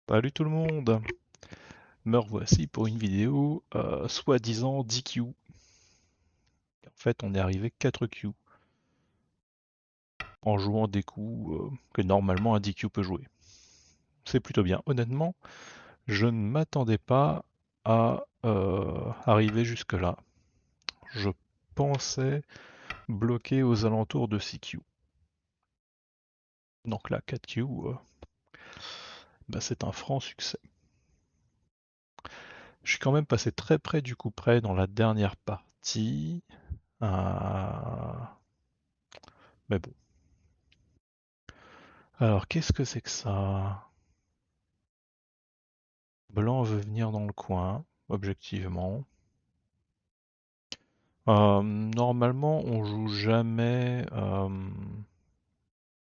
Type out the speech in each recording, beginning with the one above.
Salut tout le monde, me revoici pour une vidéo soi-disant DQ. En fait, on est arrivé 4 Q en jouant des coups que normalement un DQ peut jouer. C'est plutôt bien. Honnêtement, je ne m'attendais pas à arriver jusque-là. Je pensais bloquer aux alentours de 6 Q. Donc là, 4 Q, bah, c'est un franc succès. Je suis quand même passé très près du coup près dans la dernière partie. Mais bon. Alors, qu'est-ce que c'est que ça? Blanc veut venir dans le coin, objectivement. Normalement, on joue jamais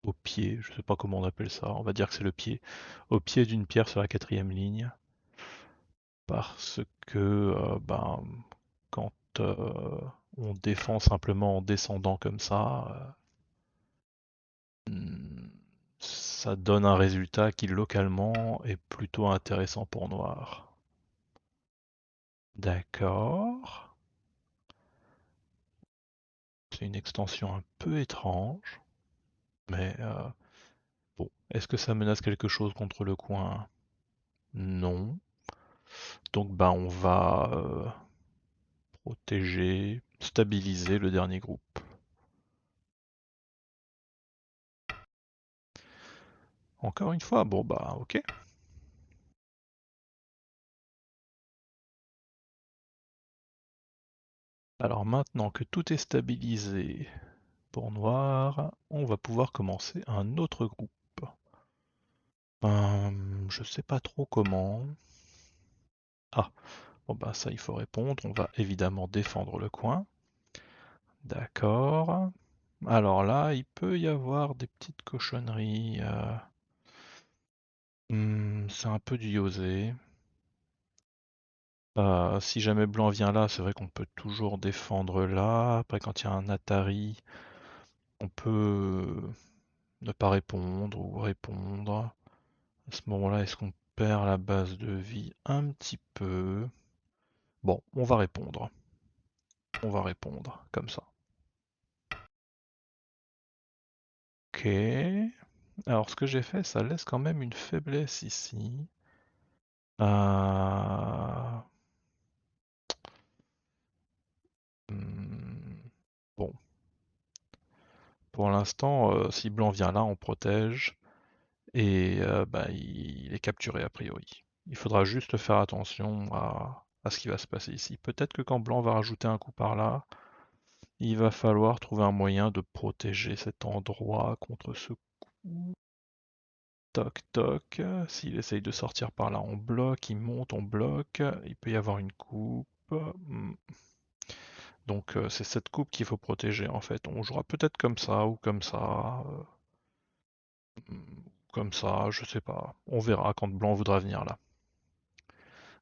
au pied, je sais pas comment on appelle ça, on va dire que c'est le pied. Au pied d'une pierre sur la quatrième ligne, parce que quand on défend simplement en descendant comme ça, ça donne un résultat qui localement est plutôt intéressant pour noir. D'accord. C'est une extension un peu étrange, mais bon. Est-ce que ça menace quelque chose contre le coin? Non. Donc bah on va protéger, stabiliser le dernier groupe. Encore une fois, bon bah ok. Alors maintenant que tout est stabilisé pour noir, on va pouvoir commencer un autre groupe. Je sais pas trop comment. Ah, bon bah ça il faut répondre. On va évidemment défendre le coin. D'accord. Alors là, il peut y avoir des petites cochonneries. C'est un peu du Yosé. Si jamais blanc vient là, c'est vrai qu'on peut toujours défendre là. Après, quand il y a un Atari, on peut ne pas répondre ou répondre. À ce moment-là, est-ce qu'on perd la base de vie un petit peu? Bon, on va répondre. On va répondre, comme ça. Ok. Alors, ce que j'ai fait, ça laisse quand même une faiblesse ici. Euh, Hmm, Bon, pour l'instant, si blanc vient là, on protège et bah, il est capturé a priori. Il faudra juste faire attention à ce qui va se passer ici. Peut-être que quand blanc va rajouter un coup par là, il va falloir trouver un moyen de protéger cet endroit contre ce coup. Toc toc. S'il essaye de sortir par là, on bloque. Il monte, on bloque. Il peut y avoir une coupe. Donc c'est cette coupe qu'il faut protéger en fait. On jouera peut-être comme ça ou comme ça, je sais pas. On verra quand blanc voudra venir là.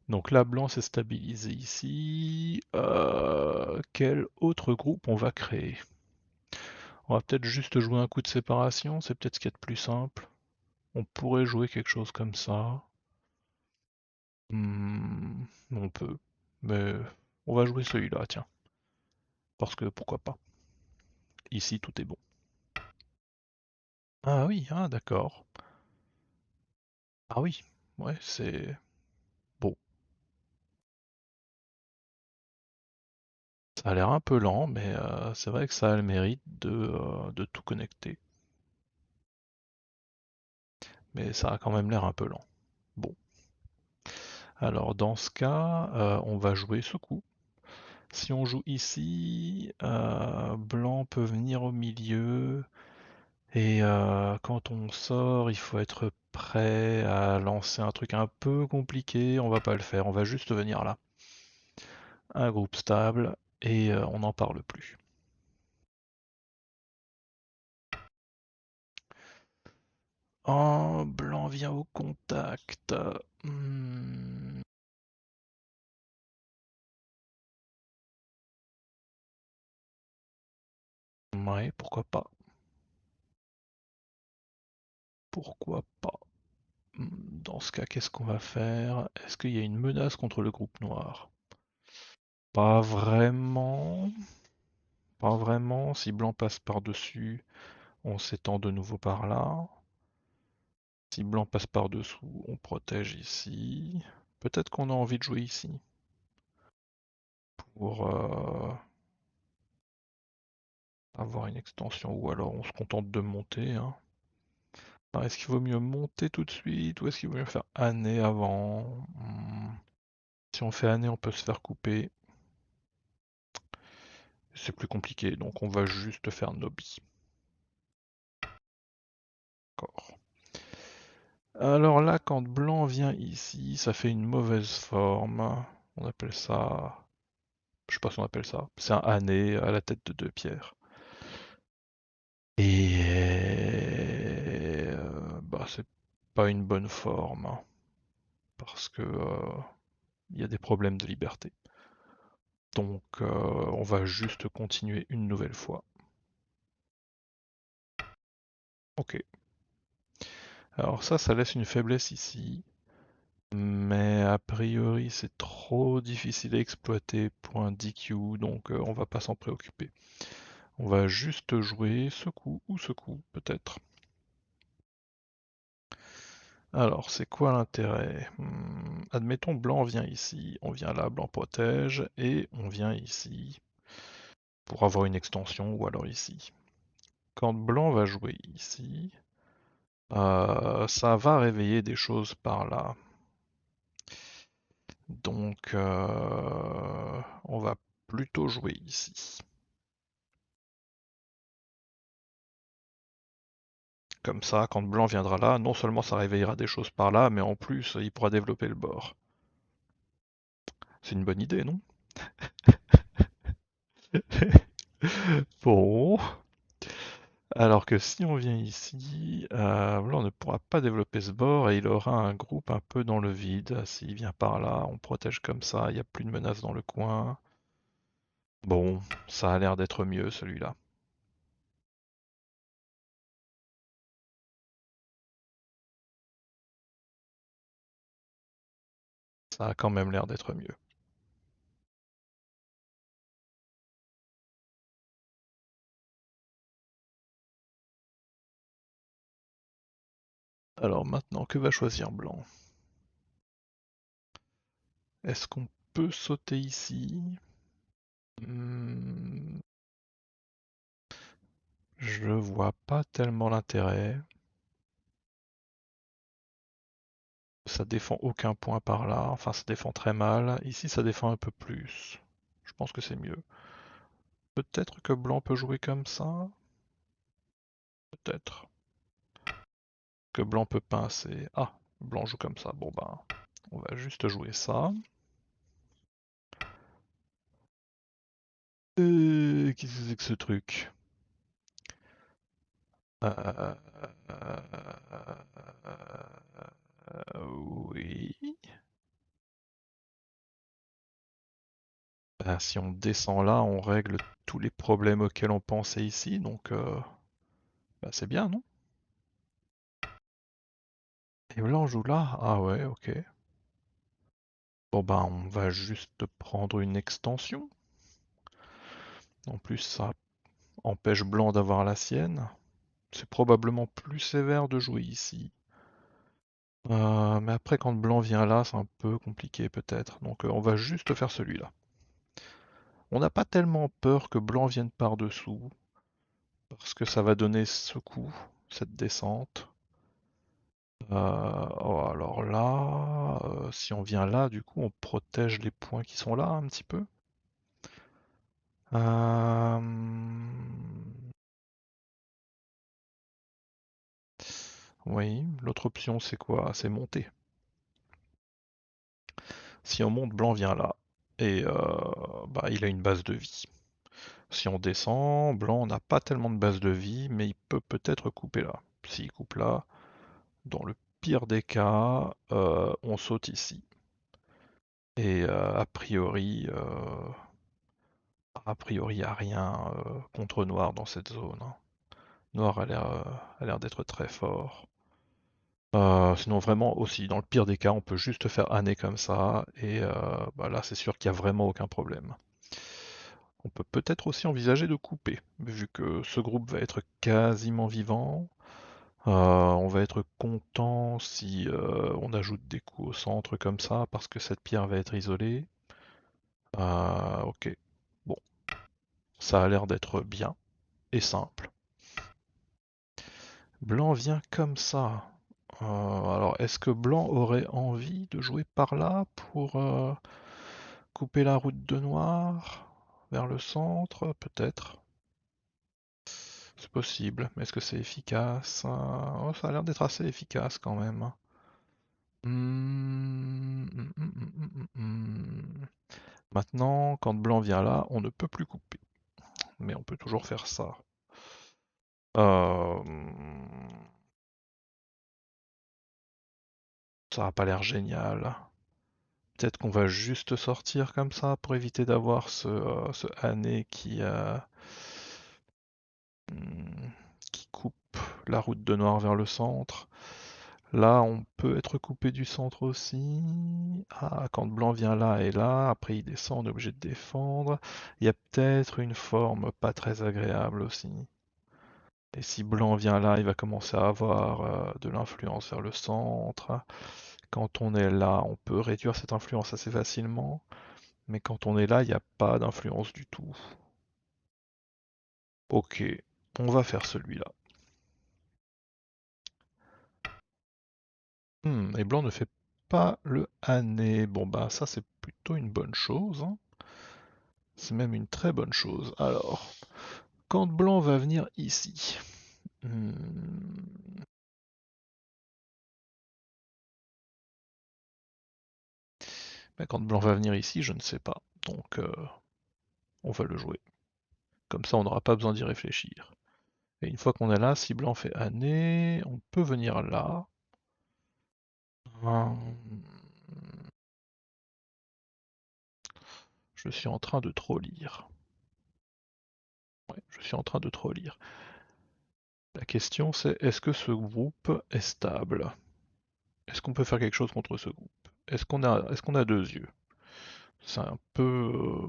Donc là, blanc s'est stabilisé ici. Quel autre groupe on va créer? On va peut-être juste jouer un coup de séparation, c'est peut-être ce qu'il y a de plus simple. On pourrait jouer quelque chose comme ça. On peut. Mais on va jouer celui-là, tiens. Parce que pourquoi pas. Ici, tout est bon. Ah oui, ah d'accord. Ah oui, ouais, c'est... Bon, ça a l'air un peu lent, mais c'est vrai que ça a le mérite de tout connecter. Mais ça a quand même l'air un peu lent. Bon, alors dans ce cas, on va jouer ce coup. Si on joue ici, blanc peut venir au milieu, et quand on sort, il faut être prêt à lancer un truc un peu compliqué. On va pas le faire, on va juste venir là. Un groupe stable, et on n'en parle plus. Oh, blanc vient au contact. Hmm, ouais, pourquoi pas. Pourquoi pas. dans ce cas, qu'est-ce qu'on va faire? Est-ce qu'il y a une menace contre le groupe noir? Pas vraiment. Pas vraiment. Si blanc passe par-dessus, on s'étend de nouveau par là. Si blanc passe par-dessous, on protège ici. Peut-être qu'on a envie de jouer ici. Pour avoir une extension. Ou alors on se contente de monter, hein. Alors, est-ce qu'il vaut mieux monter tout de suite ou est-ce qu'il vaut mieux faire année avant? Si on fait année, on peut se faire couper. C'est plus compliqué, donc on va juste faire Nobi. D'accord. Alors là, quand blanc vient ici, ça fait une mauvaise forme. On appelle ça... Je sais pas si on appelle ça. C'est un année à la tête de 2 pierres. Et... bah, c'est pas une bonne forme, hein, parce que il y a des problèmes de liberté. Donc on va juste continuer une nouvelle fois. Ok. Alors ça laisse une faiblesse ici. Mais a priori c'est trop difficile à exploiter pour un DQ, donc on va pas s'en préoccuper. On va juste jouer ce coup ou ce coup, peut-être. Alors, c'est quoi l'intérêt? Admettons, blanc vient ici, on vient là, blanc protège, et on vient ici pour avoir une extension, ou alors ici. Quand blanc va jouer ici, ça va réveiller des choses par là. Donc, on va plutôt jouer ici. Comme ça, quand blanc viendra là, non seulement ça réveillera des choses par là, mais en plus, il pourra développer le bord. C'est une bonne idée, non? Bon. Alors que si on vient ici, blanc ne pourra pas développer ce bord et il aura un groupe un peu dans le vide. S'il vient par là, on protège comme ça, il n'y a plus de menace dans le coin. Bon, ça a l'air d'être mieux celui-là. Ça a quand même l'air d'être mieux. Alors maintenant, que va choisir blanc? Est-ce qu'on peut sauter ici? Hmm, je vois pas tellement l'intérêt. Ça défend aucun point par là, enfin ça défend très mal. Ici ça défend un peu plus. Je pense que c'est mieux. Peut-être que blanc peut jouer comme ça? Peut-être. Que blanc peut pincer. Ah, blanc joue comme ça. Bon ben, on va juste jouer ça. Qu'est-ce que c'est que ce truc? Euh, oui. Ben, si on descend là, on règle tous les problèmes auxquels on pensait ici, donc ben, c'est bien, non? Et blanc joue là? Ah ouais, ok. Bon ben, on va juste prendre une extension. En plus, ça empêche blanc d'avoir la sienne. C'est probablement plus sévère de jouer ici. Mais après, quand blanc vient là, c'est un peu compliqué peut-être. Donc on va juste faire celui-là. On n'a pas tellement peur que blanc vienne par-dessous, parce que ça va donner ce coup, cette descente. Oh, alors là, si on vient là, du coup, on protège les points qui sont là un petit peu. Euh, Oui, l'autre option c'est quoi? C'est monter. Si on monte, blanc vient là. Et bah, il a une base de vie. Si on descend, blanc n'a pas tellement de base de vie, mais il peut peut-être couper là. S'il coupe là, dans le pire des cas, on saute ici. Et a priori, il n'y a rien contre noir dans cette zone, hein. Noir a l'air d'être très fort. Sinon vraiment aussi, dans le pire des cas, on peut juste faire année comme ça, et bah là c'est sûr qu'il n'y a vraiment aucun problème. On peut peut-être aussi envisager de couper, vu que ce groupe va être quasiment vivant. On va être content si on ajoute des coups au centre comme ça, parce que cette pierre va être isolée. Ok. Bon, ça a l'air d'être bien et simple. Blanc vient comme ça. Alors, est-ce que Blanc aurait envie de jouer par là pour couper la route de Noir vers le centre? Peut-être. C'est possible, mais est-ce que c'est efficace? Oh, ça a l'air d'être assez efficace quand même. Maintenant, quand Blanc vient là, on ne peut plus couper. Mais on peut toujours faire ça. Euh, Ça n'a pas l'air génial. Peut-être qu'on va juste sortir comme ça pour éviter d'avoir ce Hané qui coupe la route de Noir vers le centre. Là, on peut être coupé du centre aussi. Ah, quand Blanc vient là et là, après il descend, on est obligé de défendre. Il y a peut-être une forme pas très agréable aussi. Et si Blanc vient là, il va commencer à avoir de l'influence vers le centre. Quand on est là, on peut réduire cette influence assez facilement. Mais quand on est là, il n'y a pas d'influence du tout. Ok, on va faire celui-là. Et Blanc ne fait pas le Hané. Bon bah ça c'est plutôt une bonne chose, hein. C'est même une très bonne chose. Alors, quand Blanc va venir ici, hmm, bah, quand Blanc va venir ici, je ne sais pas. Donc, on va le jouer. Comme ça, on n'aura pas besoin d'y réfléchir. Et une fois qu'on est là, si Blanc fait année, on peut venir là. Hum, Je suis en train de trop lire. Ouais, je suis en train de trop lire. La question c'est, est-ce que ce groupe est stable? Est-ce qu'on peut faire quelque chose contre ce groupe? Est-ce qu'on a deux yeux? C'est un peu...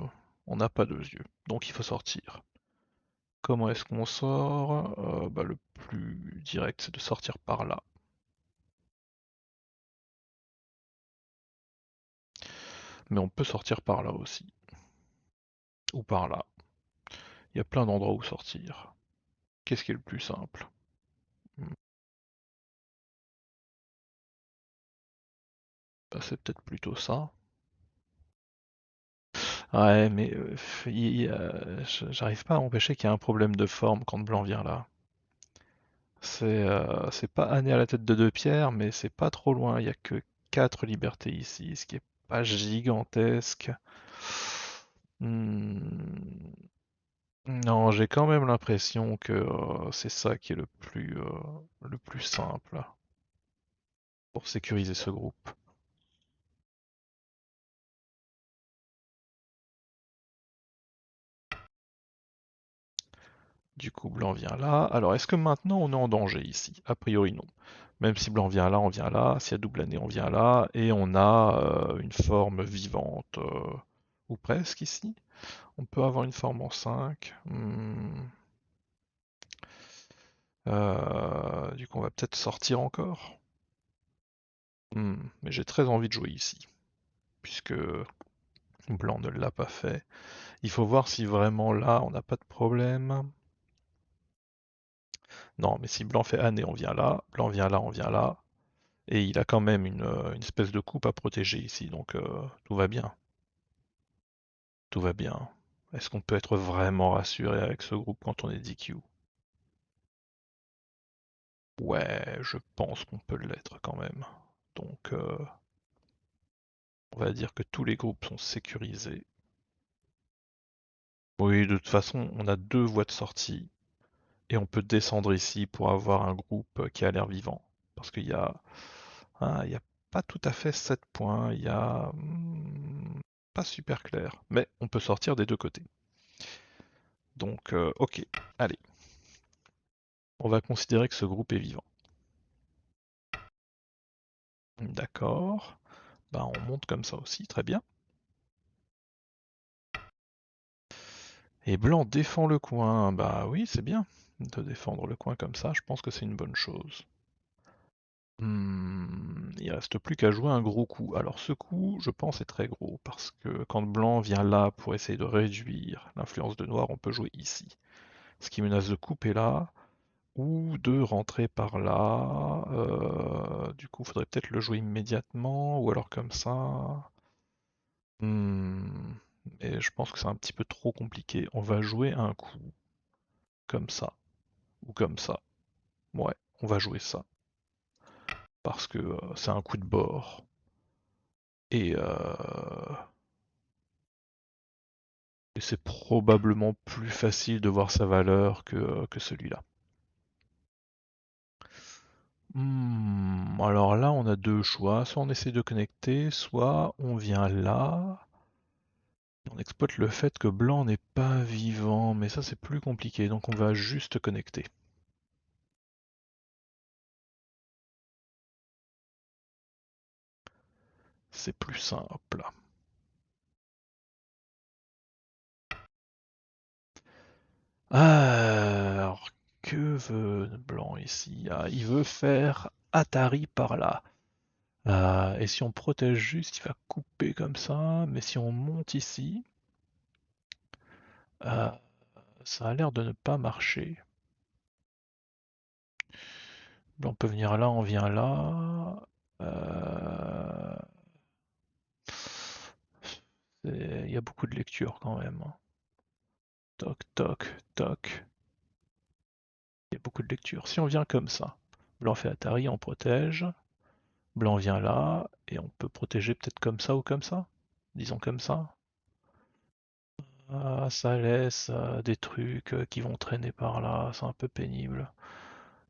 on n'a pas deux yeux, donc il faut sortir. Comment est-ce qu'on sort? Bah, le plus direct, c'est de sortir par là. Mais on peut sortir par là aussi. Ou par là. Il y a plein d'endroits où sortir. Qu'est-ce qui est le plus simple? Hmm, Bah, c'est peut-être plutôt ça. Ouais, mais j'arrive pas à empêcher qu'il y ait un problème de forme quand Blanc vient là. C'est pas Année à la tête de deux pierres, mais c'est pas trop loin. Il y a que 4 libertés ici, ce qui est pas gigantesque. Hmm, Non, j'ai quand même l'impression que c'est ça qui est le plus simple pour sécuriser ce groupe. Du coup, Blanc vient là. Alors, est-ce que maintenant on est en danger ici? A priori, non. Même si Blanc vient là, on vient là. S'il y a double année, on vient là. Et on a une forme vivante, ou presque ici. On peut avoir une forme en 5. Du coup, on va peut-être sortir encore. Mais j'ai très envie de jouer ici, puisque Blanc ne l'a pas fait. Il faut voir si vraiment là, on n'a pas de problème. Non, mais si Blanc fait année, on vient là. Blanc vient là, on vient là. Et il a quand même une espèce de coupe à protéger ici, donc tout va bien. Tout va bien. Est-ce qu'on peut être vraiment rassuré avec ce groupe quand on est DQ? Ouais, je pense qu'on peut l'être quand même. Donc, on va dire que tous les groupes sont sécurisés. Oui, de toute façon, on a deux voies de sortie et on peut descendre ici pour avoir un groupe qui a l'air vivant. Parce qu'il y a, il y a pas tout à fait 7 points, il y a pas super clair, mais on peut sortir des deux côtés. Donc, ok, allez, on va considérer que ce groupe est vivant. D'accord. Bah on monte comme ça aussi, très bien. Et blanc défend le coin. Bah oui, c'est bien de défendre le coin comme ça, je pense que c'est une bonne chose. Il reste plus qu'à jouer un gros coup. Alors ce coup, je pense, est très gros, parce que quand blanc vient là pour essayer de réduire l'influence de noir, on peut jouer ici. Ce qui menace de couper là, ou de rentrer par là. Du coup, faudrait peut-être le jouer immédiatement, ou alors comme ça. Hmm, Et je pense que c'est un petit peu trop compliqué. On va jouer un coup, comme ça, ou comme ça. Ouais, on va jouer ça, parce que c'est un coup de bord. Et, et c'est probablement plus facile de voir sa valeur que celui-là. Alors là, on a deux choix. Soit on essaie de connecter, soit on vient là. On exploite le fait que blanc n'est pas vivant, mais ça c'est plus compliqué, donc on va juste connecter. C'est plus simple. Alors, que veut blanc ici? Il veut faire Atari par là. Et si on protège juste, il va couper comme ça, mais si on monte ici, euh, ça a l'air de ne pas marcher. On peut venir là, on vient là. Euh, Il y a beaucoup de lectures quand même. Toc, toc, toc. Il y a beaucoup de lectures. Si on vient comme ça, blanc fait Atari, on protège. Blanc vient là, et on peut protéger peut-être comme ça ou comme ça. Disons comme ça. Ça laisse des trucs qui vont traîner par là, c'est un peu pénible.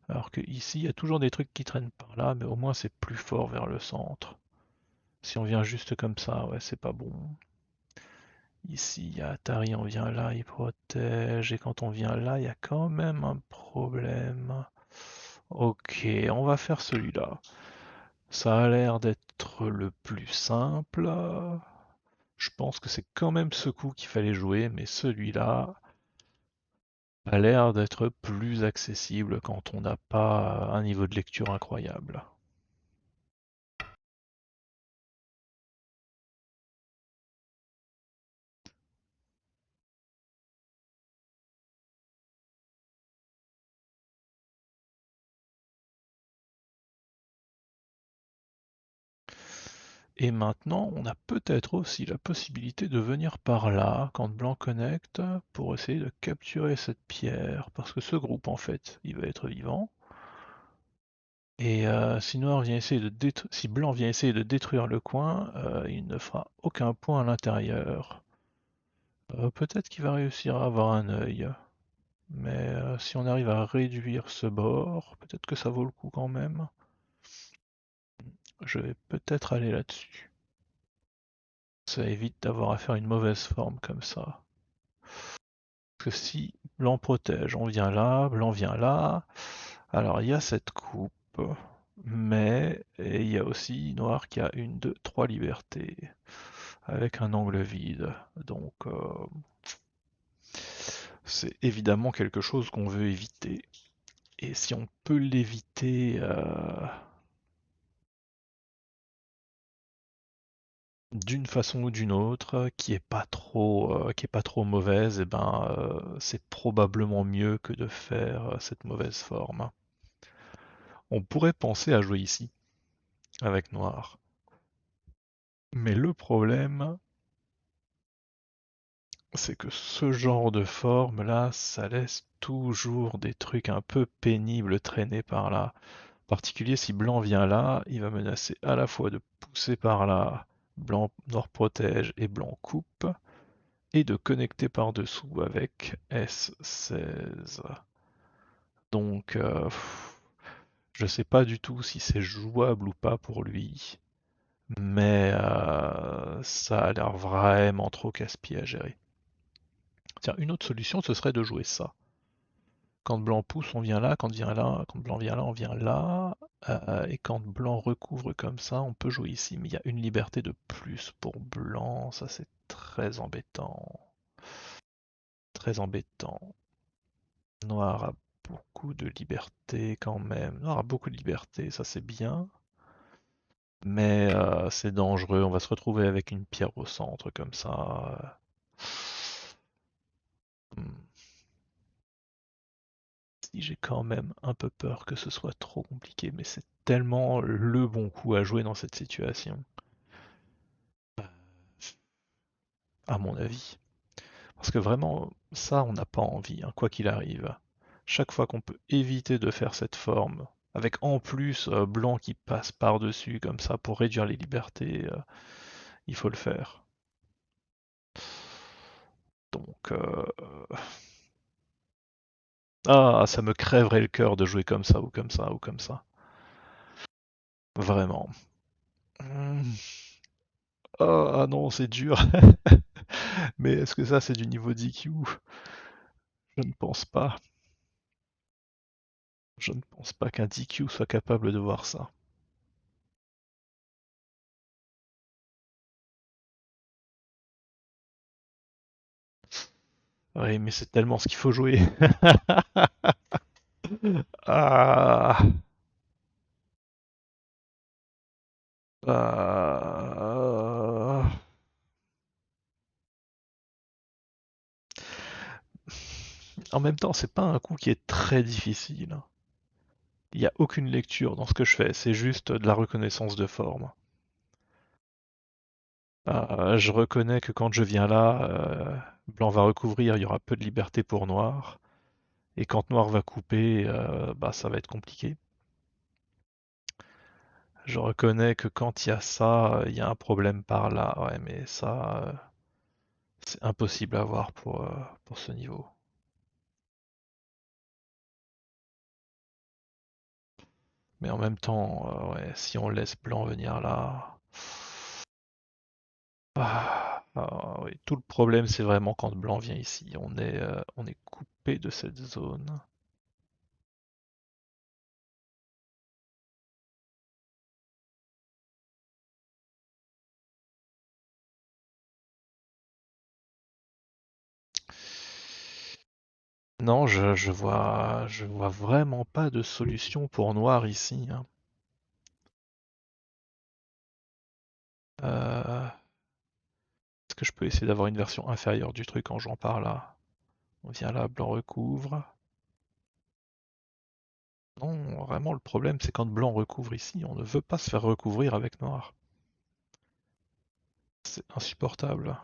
Alors que ici, il y a toujours des trucs qui traînent par là, mais au moins c'est plus fort vers le centre. Si on vient juste comme ça, ouais, c'est pas bon. Ici, il y a Atari, on vient là, il protège, et quand on vient là, il y a quand même un problème. Ok, on va faire celui-là. Ça a l'air d'être le plus simple. Je pense que c'est quand même ce coup qu'il fallait jouer, mais celui-là a l'air d'être plus accessible quand on n'a pas un niveau de lecture incroyable. Et maintenant, on a peut-être aussi la possibilité de venir par là, quand blanc connecte, pour essayer de capturer cette pierre, parce que ce groupe, en fait, il va être vivant. Et si blanc vient essayer de détruire le coin, il ne fera aucun point à l'intérieur. Peut-être qu'il va réussir à avoir un œil, mais si on arrive à réduire ce bord, peut-être que ça vaut le coup quand même. Je vais peut-être aller là-dessus. Ça évite d'avoir à faire une mauvaise forme comme ça. Parce que si blanc protège, on vient là, blanc vient là. Alors il y a cette coupe, mais il y a aussi noir qui a une, deux, trois libertés, avec un angle vide. Donc c'est évidemment quelque chose qu'on veut éviter. Et si on peut l'éviter d'une façon ou d'une autre, qui est pas trop mauvaise, et ben c'est probablement mieux que de faire cette mauvaise forme. On pourrait penser à jouer ici, avec noir. Mais le problème, c'est que ce genre de forme là, ça laisse toujours des trucs un peu pénibles traîner par là. En particulier si blanc vient là, il va menacer à la fois de pousser par là, blanc noir protège et blanc coupe, et de connecter par-dessous avec S16. Donc je sais pas du tout si c'est jouable ou pas pour lui, mais ça a l'air vraiment trop casse-pied à gérer. Tiens, une autre solution, ce serait de jouer ça. Quand blanc pousse, on vient là, quand blanc vient là, on vient là. Et quand blanc recouvre comme ça, on peut jouer ici. Mais il y a une liberté de plus pour blanc, ça c'est très embêtant. Très embêtant. Noir a beaucoup de liberté quand même. Noir a beaucoup de liberté, ça c'est bien. Mais c'est dangereux, on va se retrouver avec une pierre au centre comme ça. Hmm. Si j'ai quand même un peu peur que ce soit trop compliqué, mais c'est tellement le bon coup à jouer dans cette situation, à mon avis. Parce que vraiment, ça, on n'a pas envie, hein, quoi qu'il arrive. Chaque fois qu'on peut éviter de faire cette forme, avec en plus blanc qui passe par-dessus comme ça pour réduire les libertés, il faut le faire. Donc, ah, ça me crèverait le cœur de jouer comme ça ou comme ça ou comme ça. Vraiment. Hmm. Ah non, c'est dur. Mais est-ce que ça, c'est du niveau DQ? Je ne pense pas. Je ne pense pas qu'un DQ soit capable de voir ça. Oui, mais c'est tellement ce qu'il faut jouer. Ah, ah. En même temps, c'est pas un coup qui est très difficile. Il n'y a aucune lecture dans ce que je fais, c'est juste de la reconnaissance de forme. Je reconnais que quand je viens là, blanc va recouvrir, il y aura peu de liberté pour noir. Et quand noir va couper, bah, ça va être compliqué. Je reconnais que quand il y a ça, il y a un problème par là. Ouais, mais ça, c'est impossible à voir pour ce niveau. Mais en même temps, ouais, si on laisse blanc venir là. Oui, tout le problème, c'est vraiment quand blanc vient ici. On est coupé de cette zone. Non, je vois vraiment pas de solution pour noir ici, hein. Est-ce que je peux essayer d'avoir une version inférieure du truc en jouant par là? On vient là, blanc recouvre. Non, vraiment, le problème, c'est quand blanc recouvre ici, on ne veut pas se faire recouvrir avec noir. C'est insupportable.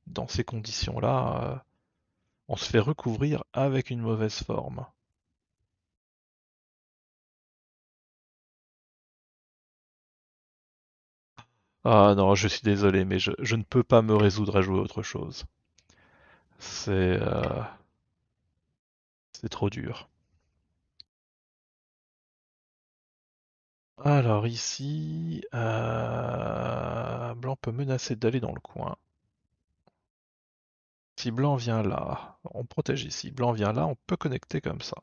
Dans ces conditions-là, on se fait recouvrir avec une mauvaise forme. Ah non, je suis désolé, mais je ne peux pas me résoudre à jouer autre chose. C'est trop dur. Alors ici, blanc peut menacer d'aller dans le coin. Si blanc vient là, on protège ici. Blanc vient là, on peut connecter comme ça.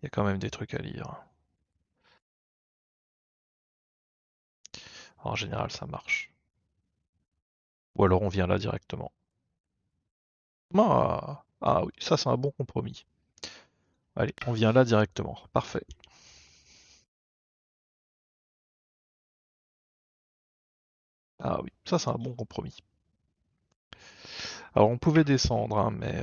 Il y a quand même des trucs à lire. En général, ça marche. Ou alors on vient là directement. Ah oui, ça c'est un bon compromis. Allez, on vient là directement. Parfait. Ah oui, ça c'est un bon compromis. Alors on pouvait descendre, hein, mais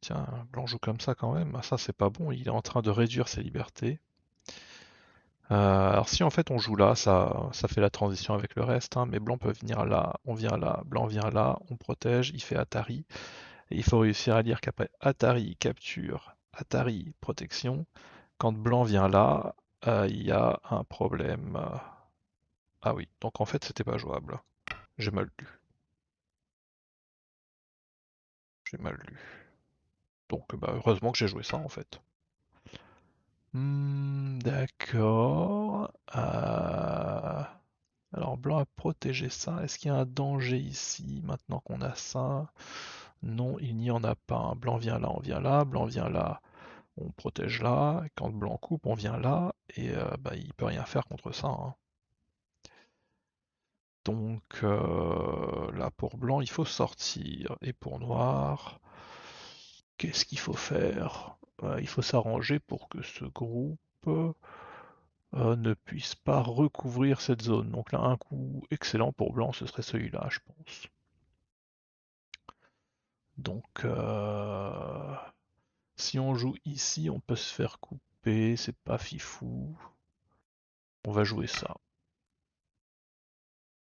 tiens, blanc joue comme ça quand même. Ah, ça c'est pas bon, il est en train de réduire ses libertés. Alors si en fait on joue là, ça fait la transition avec le reste, hein, mais blanc peut venir là, on vient là, blanc vient là, on protège, il fait Atari. Et il faut réussir à lire qu'après Atari, capture, Atari, protection, quand blanc vient là, il y a un problème. Ah oui, donc en fait c'était pas jouable. J'ai mal lu. J'ai mal lu. Donc bah, heureusement que j'ai joué ça en fait. D'accord. Alors blanc a protégé ça. Est-ce qu'il y a un danger ici maintenant qu'on a ça? Non, il n'y en a pas. Blanc vient là, on vient là. Blanc vient là, on protège là. Quand blanc coupe, on vient là. Et bah, il peut rien faire contre ça, hein. Donc là pour blanc, il faut sortir. Et pour noir, qu'est-ce qu'il faut faire? Il faut s'arranger pour que ce groupe ne puisse pas recouvrir cette zone. Donc là, un coup excellent pour blanc, ce serait celui-là, je pense. Donc si on joue ici, on peut se faire couper, c'est pas fifou. On va jouer ça.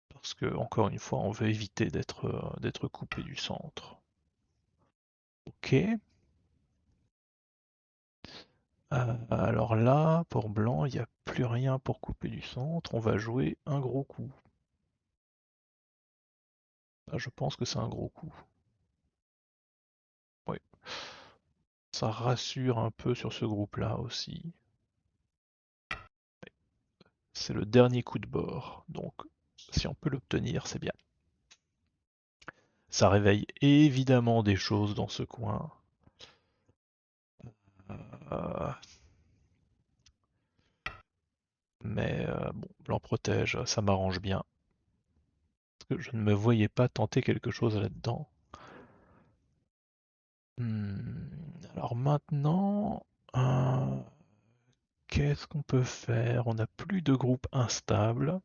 Parce que, encore une fois, on veut éviter d'être coupé du centre. Ok. Alors là, pour blanc, il n'y a plus rien pour couper du centre. On va jouer un gros coup. Là, je pense que c'est un gros coup. Oui. Ça rassure un peu sur ce groupe-là aussi. C'est le dernier coup de bord. Donc, si on peut l'obtenir, c'est bien. Ça réveille évidemment des choses dans ce coin. Euh, mais bon, blanc protège, ça m'arrange bien. Parce que je ne me voyais pas tenter quelque chose là-dedans. Alors maintenant, euh, qu'est-ce qu'on peut faire? On n'a plus de groupe instable.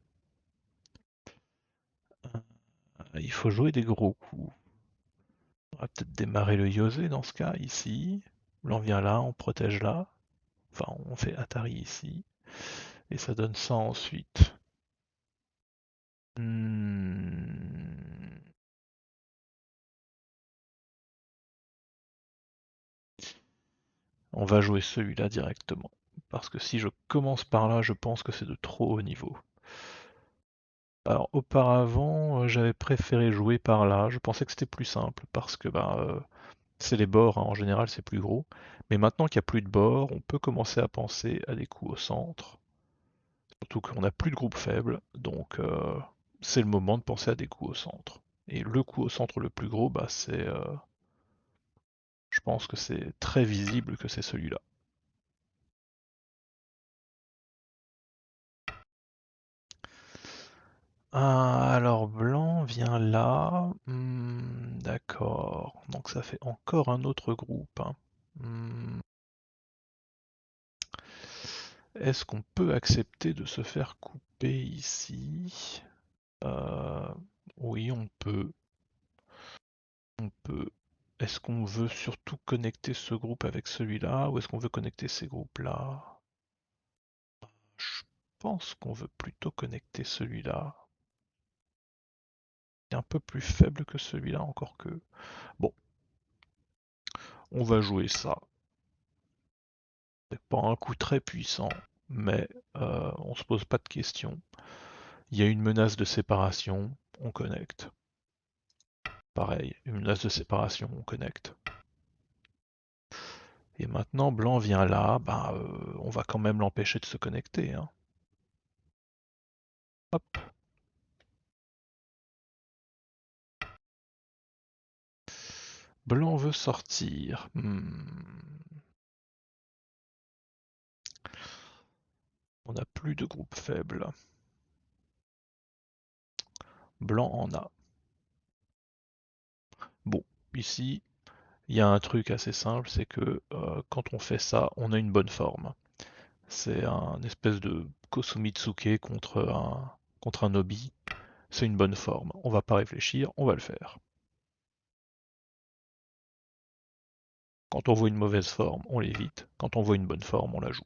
Il faut jouer des gros coups. On va peut-être démarrer le Yosé dans ce cas, ici. Blanc vient là, on protège là. Enfin, on fait Atari ici. Et ça donne ça ensuite. Hmm, On va jouer celui-là directement. Parce que si je commence par là, je pense que c'est de trop haut niveau. Alors auparavant, j'avais préféré jouer par là. Je pensais que c'était plus simple parce que bah, c'est les bords, hein, en général c'est plus gros. Mais maintenant qu'il n'y a plus de bords, on peut commencer à penser à des coups au centre. Surtout qu'on n'a plus de groupe faible, donc c'est le moment de penser à des coups au centre. Et le coup au centre le plus gros, bah, je pense que c'est très visible que c'est celui-là. Alors blanc vient là. D'accord. Donc ça fait encore un autre groupe, hein. Hmm, Est-ce qu'on peut accepter de se faire couper ici? Euh, oui, on peut. On peut. Est-ce qu'on veut surtout connecter ce groupe avec celui-là ou est-ce qu'on veut connecter ces groupes-là? Je pense qu'on veut plutôt connecter celui-là. Il est un peu plus faible que celui-là encore que. Bon, on va jouer ça. C'est pas un coup très puissant, mais on se pose pas de questions. Il y a une menace de séparation, on connecte. Pareil, une menace de séparation, on connecte. Et maintenant, blanc vient là, ben, on va quand même l'empêcher de se connecter, hein. Hop. Blanc veut sortir. On n'a plus de groupe faible. Blanc en a. Bon, ici, il y a un truc assez simple, c'est que quand on fait ça, on a une bonne forme. C'est un espèce de Kosumitsuke contre un Obi. C'est une bonne forme. On va pas réfléchir, on va le faire. Quand on voit une mauvaise forme, on l'évite. Quand on voit une bonne forme, on la joue.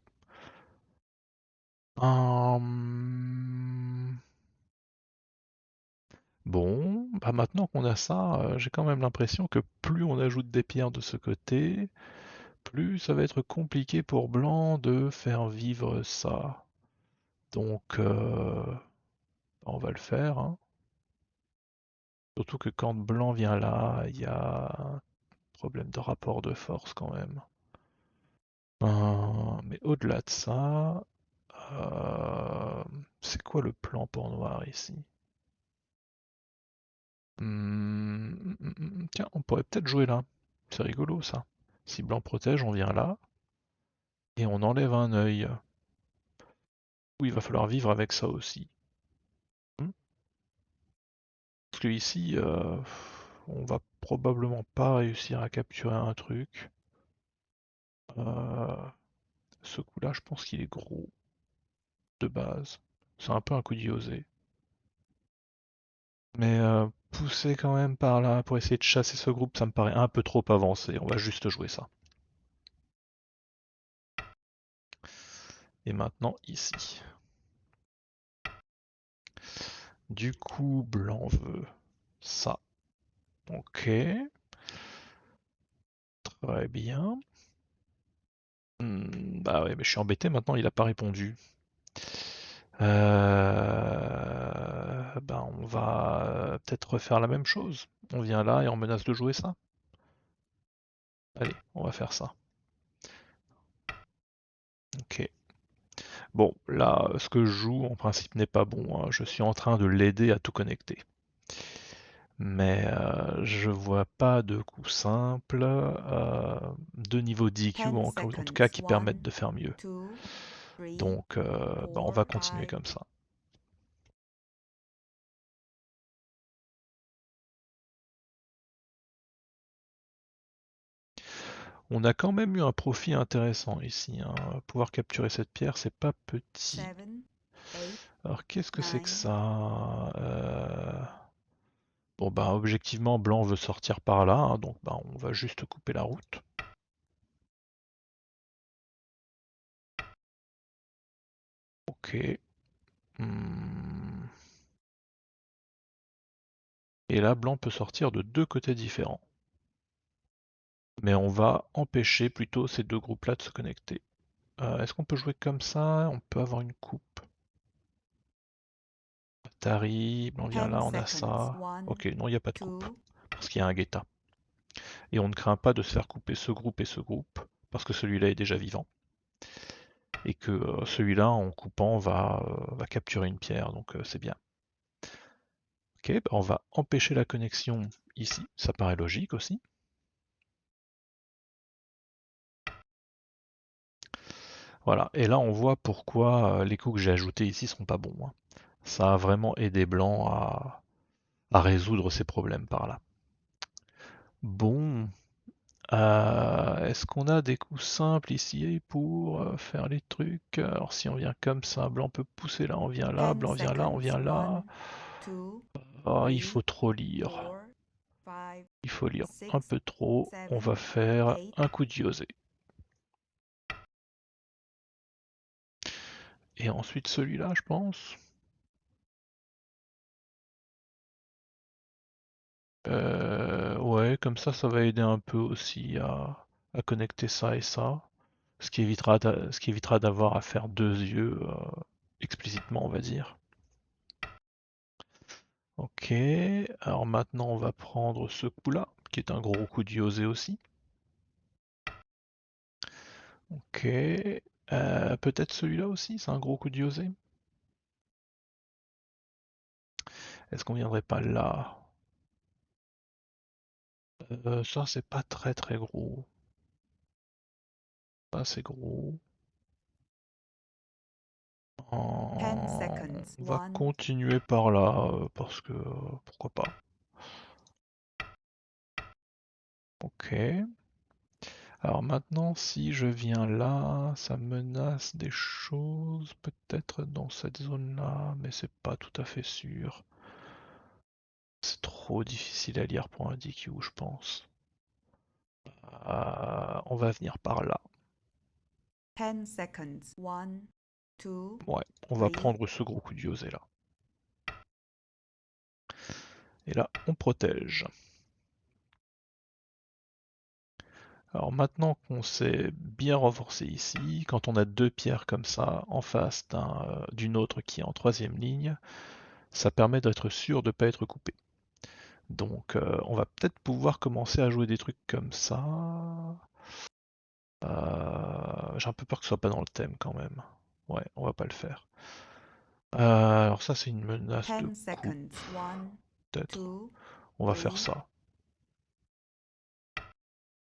Hum, Bon, bah maintenant qu'on a ça, j'ai quand même l'impression que plus on ajoute des pierres de ce côté, plus ça va être compliqué pour blanc de faire vivre ça. Donc, on va le faire, hein. Surtout que quand blanc vient là, il y a un problème de rapport de force quand même. Mais au-delà de ça, euh, c'est quoi le plan pour noir ici? Tiens, on pourrait peut-être jouer là. C'est rigolo ça. Si blanc protège, on vient là et on enlève un œil. Ou il va falloir vivre avec ça aussi. Hmm. Parce que ici, on va probablement pas réussir à capturer un truc. Euh, Ce coup-là, je pense qu'il est gros de base. C'est un peu un coup d'osé. Mais pousser quand même par là pour essayer de chasser ce groupe, ça me paraît un peu trop avancé. On va juste jouer ça. Et maintenant ici. Du coup, blanc veut ça. Ok, très bien. Bah ouais, mais je suis embêté maintenant, il a pas répondu. Ben on va peut-être refaire la même chose. On vient là et on menace de jouer ça. Allez, on va faire ça. Ok. Bon, là, ce que je joue en principe n'est pas bon, hein. Je suis en train de l'aider à tout connecter. Mais je vois pas de coup simple, de niveau DQ 10 en tout cas seconds. qui permettent 1, de faire mieux. 2, 3, Donc bah, on va 4, continuer 5, comme ça. On a quand même eu un profit intéressant ici, hein. Pouvoir capturer cette pierre, c'est pas petit. 7, 8, Alors qu'est-ce que c'est que 9. ça? Bon bah objectivement blanc veut sortir par là, hein, donc bah on va juste couper la route. Ok. Hmm. Et là blanc peut sortir de deux côtés différents. Mais on va empêcher plutôt ces deux groupes-là de se connecter. Est-ce qu'on peut jouer comme ça? On peut avoir une coupe. Atari, on vient 10 là, on a seconds. ça. 1, Ok, non, il n'y a pas de coupe. 2, Parce qu'il y a un guetta. Et on ne craint pas de se faire couper ce groupe et ce groupe, parce que celui-là est déjà vivant. Et que celui-là, en coupant, va capturer une pierre, donc c'est bien. Ok, bah on va empêcher la connexion ici, ça paraît logique aussi. Voilà, et là on voit pourquoi les coups que j'ai ajoutés ici sont pas bons, hein. Ça a vraiment aidé Blanc à résoudre ces problèmes par là. Bon, est-ce qu'on a des coups simples ici pour faire les trucs? Alors si on vient comme ça, Blanc peut pousser là, on vient là, 10 Blanc vient là, on seconds. vient là. 1, 2, Oh, il 3, faut trop lire. 4, 5, Il faut lire 6, un peu trop. 7, On va faire 8. un coup de Yosé. Et ensuite celui-là, je pense. Ouais, comme ça va aider un peu aussi à connecter ça et ça. Ce qui évitera d'avoir à faire deux yeux explicitement, on va dire. Ok, alors maintenant on va prendre ce coup-là, qui est un gros coup d'Yosé aussi. Ok, peut-être celui-là aussi, c'est un gros coup d'Yosé. Est-ce qu'on viendrait pas là? Ça c'est pas très très gros. Pas assez gros. 10 On seconds. va 1, continuer par là, parce que pourquoi pas. Ok. Alors maintenant, si je viens là, ça menace des choses, peut-être dans cette zone-là, mais c'est pas tout à fait sûr. C'est trop difficile à lire pour un DQ, je pense. On va venir par là. 10 seconds. 1, 2, Ouais, on va 3. prendre ce gros coup de Yosé là. Et là, on protège. Alors maintenant qu'on s'est bien renforcé ici, quand on a deux pierres comme ça en face d'une autre qui est en troisième ligne, ça permet d'être sûr de ne pas être coupé. Donc on va peut-être pouvoir commencer à jouer des trucs comme ça. J'ai un peu peur que ce soit pas dans le thème quand même. Ouais, on va pas le faire. Alors ça, c'est une menace de 10 coupe, seconds. One, peut-être. two, On va faire three, ça.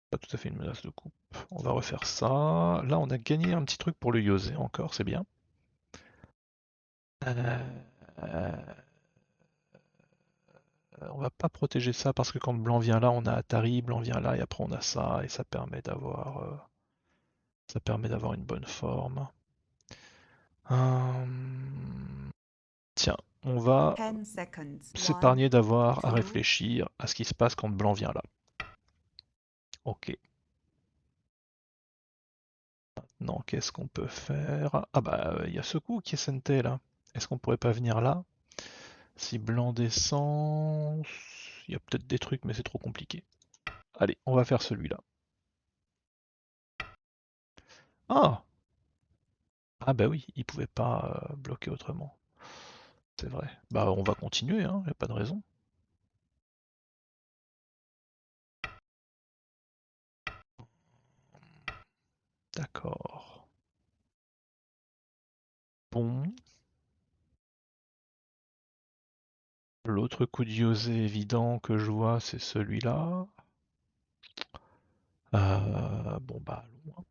Pas tout à fait une menace de coupe. On va refaire ça. Là, on a gagné un petit truc pour le Yosé encore, c'est bien. Euh, euh, on va pas protéger ça parce que quand blanc vient là, on a Atari, blanc vient là et après on a ça et ça permet d'avoir une bonne forme. Tiens, on va 10 seconds. One, s'épargner d'avoir à two, réfléchir à ce qui se passe quand blanc vient là. Ok. Non, qu'est-ce qu'on peut faire? Ah bah, il y a ce coup qui est senté là. Est-ce qu'on pourrait pas venir là? Si blanc descend, il y a peut-être des trucs, mais c'est trop compliqué. Allez, on va faire celui-là. Ah! Ah bah oui, il pouvait pas bloquer autrement. C'est vrai. Bah on va continuer, hein, y a pas de raison. D'accord. Bon. L'autre coup de Yosé évident que je vois, c'est celui-là. Bon bah allons, hein.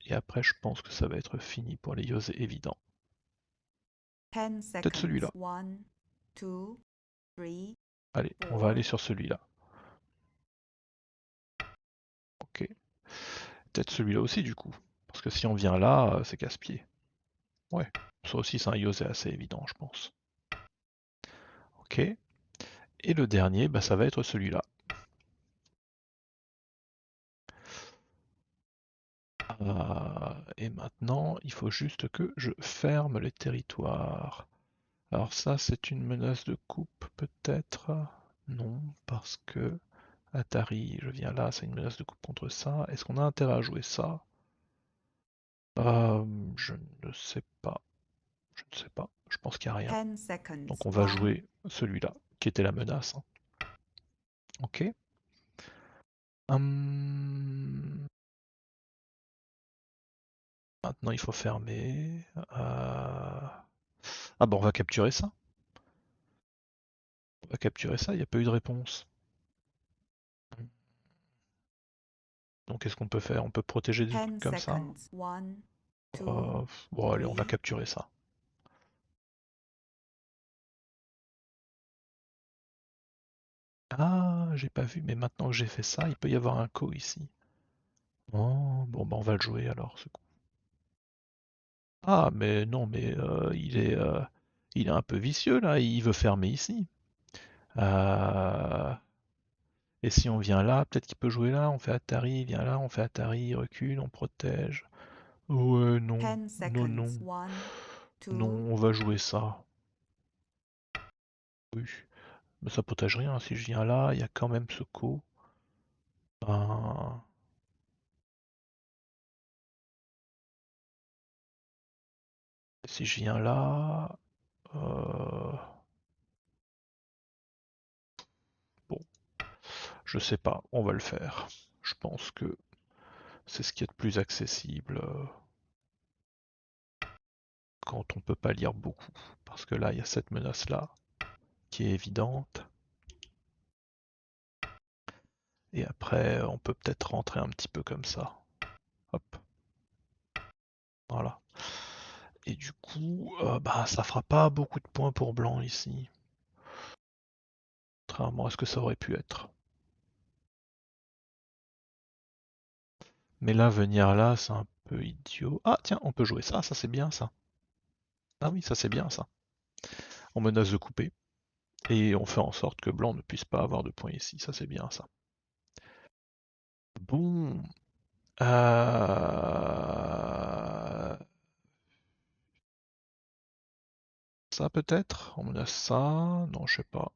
Et après, je pense que ça va être fini pour les Yosé évidents. 10 Peut-être seconds. celui-là. One, two, three, Allez, on va aller four. sur celui-là. Ok. Peut-être celui-là aussi du coup. Parce que si on vient là, c'est casse-pied. Ouais. Ça aussi, c'est un Yosé assez évident, je pense. Ok. Et le dernier, bah, ça va être celui-là. Et maintenant, il faut juste que je ferme les territoires. Alors ça, c'est une menace de coupe, peut-être? Non, parce que Atari, je viens là, c'est une menace de coupe contre ça. Est-ce qu'on a intérêt à jouer ça? Je ne sais pas. Je ne sais pas. Je pense qu'il n'y a rien. 10 seconds. Donc on va One, jouer celui-là, qui était la menace, hein. Ok. Hum, Maintenant, il faut fermer. Ah bon, on va capturer ça. On va capturer ça, il n'y a pas eu de réponse. Donc qu'est-ce qu'on peut faire? On peut protéger des trucs 10 comme ça? seconds. One, two, Bon allez, on va three. capturer ça. Ah, j'ai pas vu, mais maintenant que j'ai fait ça, il peut y avoir un co ici. Oh, bon bah on va le jouer alors, ce coup. Ah, mais non, mais il est un peu vicieux là, il veut fermer ici. Euh, Et si on vient là, peut-être qu'il peut jouer là, on fait Atari, il vient là, on fait Atari, il recule, on protège. Ouais, non, 10 non, non, seconds. One, non, two, on va jouer ça. Oui, mais ça protège rien, si je viens là, il y a quand même ce co. Ben, si je viens là, euh, bon, je sais pas, on va le faire. Je pense que c'est ce qui est de plus accessible quand on peut pas lire beaucoup. Parce que là, il y a cette menace-là qui est évidente. Et après, on peut peut-être rentrer un petit peu comme ça. Hop, voilà. Et du coup, bah, ça fera pas beaucoup de points pour blanc ici. Contrairement à ce que ça aurait pu être. Mais là, venir là, c'est un peu idiot. Ah, tiens, on peut jouer ça, ça c'est bien ça. Ah oui, ça c'est bien ça. On menace de couper. Et on fait en sorte que blanc ne puisse pas avoir de points ici, ça c'est bien ça. Bon. Euh... Ça peut-être? On menace ça? Non, je sais pas.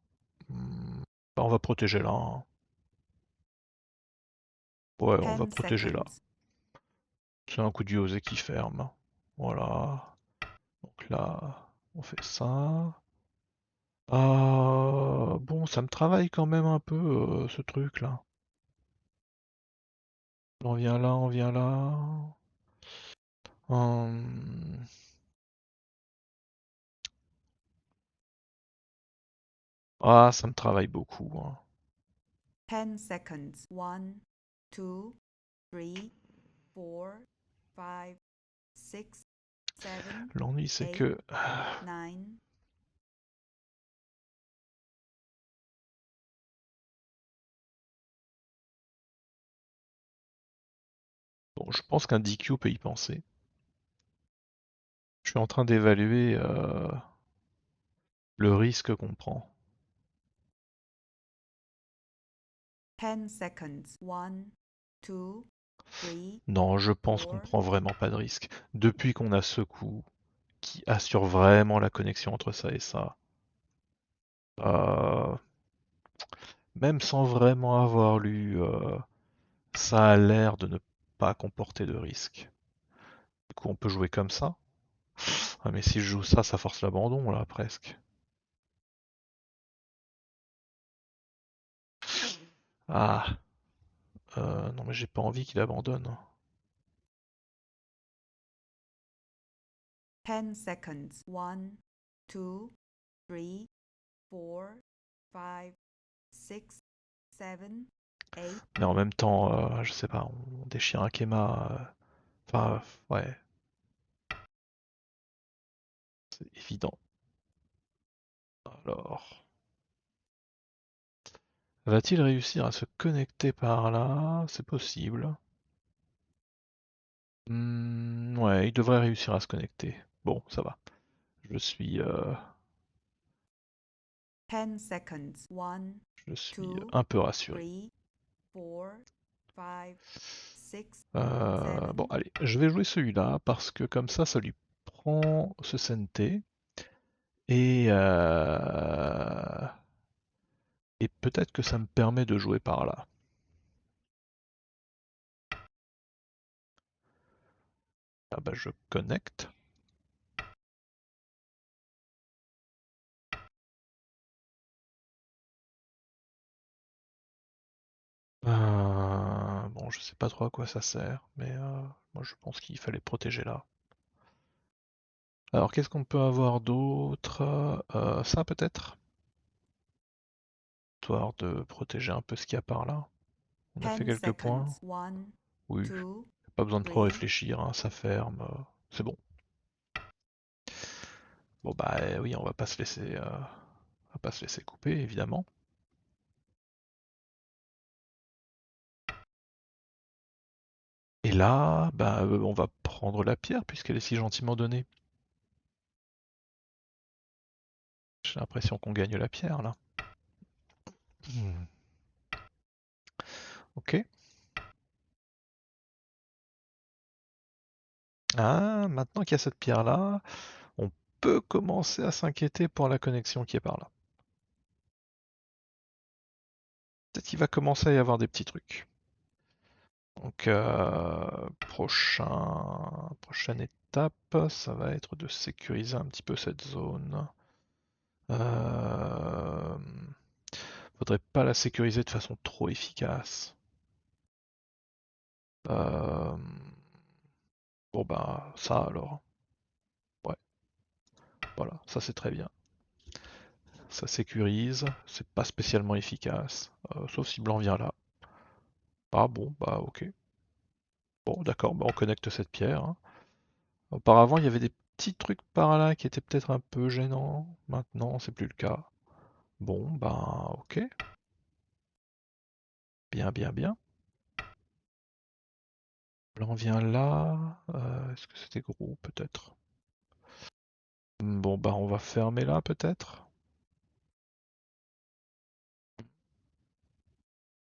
Bah, on va protéger là, hein. Ouais, on va 10 protéger là. seconds. C'est un coup de osé qui ferme. Voilà. Donc là, on fait ça. Bon, ça me travaille quand même un peu ce truc là. On vient là, on vient là. Hum, Ah, ça me travaille beaucoup, hein. 10 seconds. 1, 2, 3, 4, 5, 6, 7, L'ennui, c'est 8, que 9. bon, je pense qu'un DQ peut y penser. Je suis en train d'évaluer le risque qu'on prend. 10 seconds. 1, 2, 3, Non, je pense qu'on 4. prend vraiment pas de risque. Depuis qu'on a ce coup qui assure vraiment la connexion entre ça et ça, euh, même sans vraiment avoir lu, ça a l'air de ne pas comporter de risque. Du coup, on peut jouer comme ça. Ah, mais si je joue ça, ça force l'abandon, là, presque. Ah, non, mais j'ai pas envie qu'il abandonne. 10 seconds. 1, 2, 3, 4, 5, 6, 7, 8. Mais en même temps, je sais pas, on déchire un Kema. Enfin, ouais, c'est évident. Alors, va-t-il réussir à se connecter par là? C'est possible. Ouais, il devrait réussir à se connecter. Bon, ça va. Je suis, 10 seconds. 1, je suis 2, un peu rassuré. 3, 4, 5, 6, Bon, 7. allez, je vais jouer celui-là parce que comme ça lui prend ce CNT et, et peut-être que ça me permet de jouer par là. Ah bah je connecte. Bon, je sais pas trop à quoi ça sert, mais moi je pense qu'il fallait protéger là. Alors qu'est-ce qu'on peut avoir d'autre? Ça peut-être? Histoire de protéger un peu ce qu'il y a par là. On a fait 10 quelques points. seconds. 1, Oui, 2, pas besoin de trop 3. réfléchir, hein, ça ferme. C'est bon. Bon bah oui, on va pas se laisser, on va pas se laisser couper, évidemment. Et là, bah on va prendre la pierre puisqu'elle est si gentiment donnée. J'ai l'impression qu'on gagne la pierre là. Hmm. Ok. Ah, maintenant qu'il y a cette pierre là, on peut commencer à s'inquiéter pour la connexion qui est par là. Peut-être qu'il va commencer à y avoir des petits trucs. Donc, prochaine étape, ça va être de sécuriser un petit peu cette zone. Euh, Faudrait pas la sécuriser de façon trop efficace. Euh, Bon bah ça alors. Ouais, voilà, ça c'est très bien. Ça sécurise, c'est pas spécialement efficace, sauf si blanc vient là. Ah bon, bah ok. Bon d'accord, bah on connecte cette pierre, hein. Auparavant il y avait des petits trucs par là qui étaient peut-être un peu gênants. Maintenant c'est plus le cas. Bon bah ok. Bien bien bien. Blanc vient là. Est-ce que c'était gros peut-être? Bon bah on va fermer là peut-être.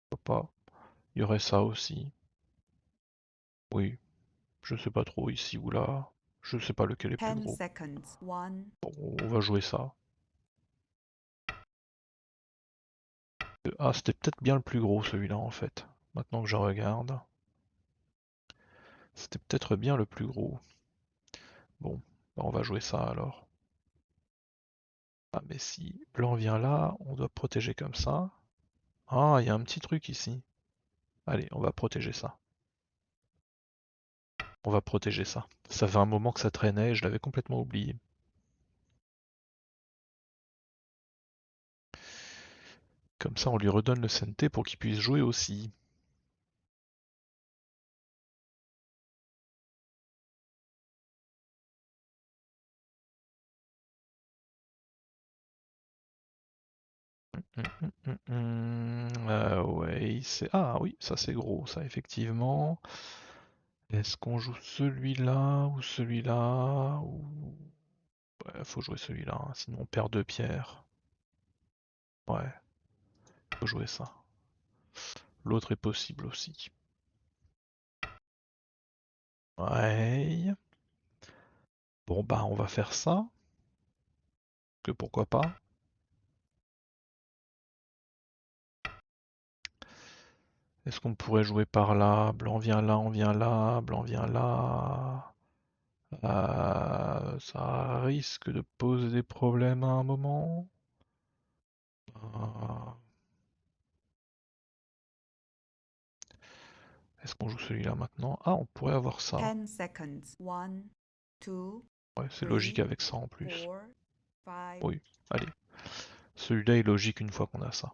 Pourquoi pas. Il y aurait ça aussi. Oui, je sais pas trop ici ou là. Je sais pas lequel est plus 10 gros. seconds. 1, Bon, on va jouer ça. Ah, c'était peut-être bien le plus gros celui-là en fait. Maintenant que je regarde. C'était peut-être bien le plus gros. Bon, bah, on va jouer ça alors. Ah, mais si blanc vient là, on doit protéger comme ça. Ah, il y a un petit truc ici. Allez, on va protéger ça. On va protéger ça. Ça fait un moment que ça traînait et je l'avais complètement oublié. Comme ça, on lui redonne le CNT pour qu'il puisse jouer aussi. Ouais, c'est... Ah oui, ça c'est gros, ça effectivement. Est-ce qu'on joue celui-là ou celui-là ou... Ouais, faut jouer celui-là, hein, sinon on perd 2 pierres. Ouais, faut jouer ça. L'autre est possible aussi. Ouais. Bon bah on va faire ça. Que pourquoi pas. Est-ce qu'on pourrait jouer par là? Blanc vient là, on vient là, blanc vient là. Ça risque de poser des problèmes à un moment. Euh, Est-ce qu'on joue celui-là maintenant? Ah, on pourrait avoir ça. 10 seconds. 1, 2, Ouais, c'est 3, logique avec ça en plus. 4, 5. Oui, allez. Celui-là est logique une fois qu'on a ça.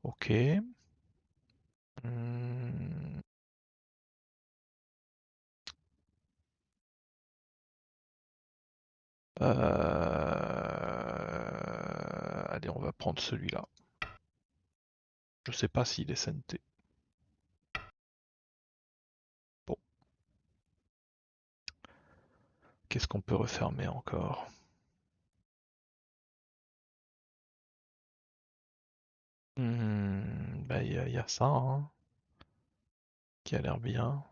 Ok. Hmm, Allez, on va prendre celui-là. Je sais pas s'il est SNT. Bon, qu'est-ce qu'on peut refermer encore? Bah, y a ça, hein, qui a l'air bien.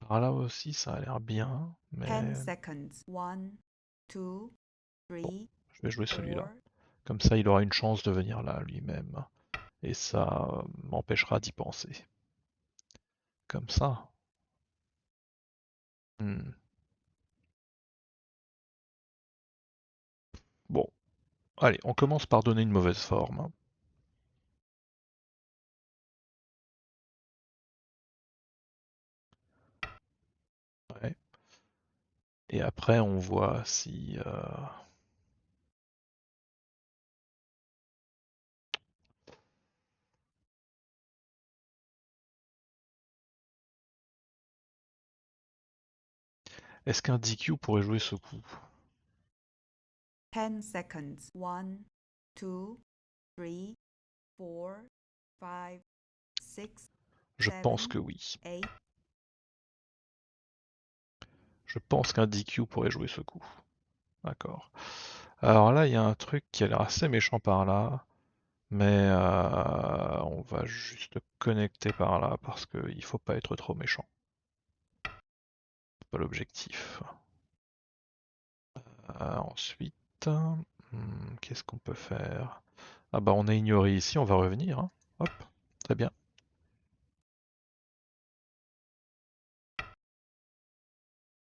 Alors là aussi, ça a l'air bien, 10 mais seconds. 1, 2, bon, 3, je vais jouer celui-là. 4. Comme ça, il aura une chance de venir là lui-même. Et ça m'empêchera d'y penser. Comme ça. Hmm. Bon, allez, on commence par donner une mauvaise forme, hein. Ouais. Et après, on voit si... Est-ce qu'un DQ pourrait jouer ce coup? 10 seconds. 1, 2, 3, 4, 5, 6, Je pense 7, que oui. 8. Je pense qu'un DQ pourrait jouer ce coup. D'accord. Alors là, il y a un truc qui a l'air assez méchant par là, mais on va juste connecter par là parce qu'il faut pas être trop méchant. C'est pas l'objectif. Ensuite, qu'est-ce qu'on peut faire? Ah bah on a ignoré ici, on va revenir, hein. Hop, très bien.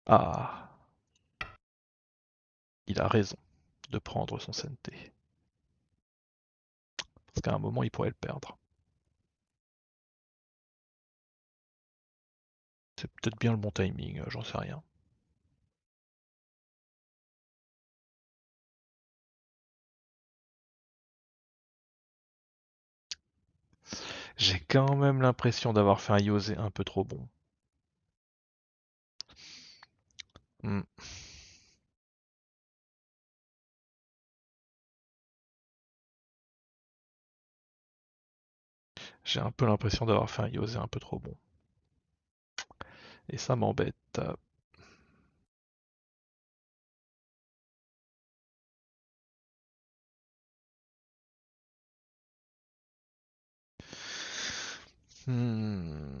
Ah, il a raison de prendre son CNT. Parce qu'à un moment, il pourrait le perdre. C'est peut-être bien le bon timing, j'en sais rien. J'ai quand même l'impression d'avoir fait un Yosé un peu trop bon. Hmm. J'ai un peu l'impression d'avoir fait un Yosé un peu trop bon. Et ça m'embête. Hmm.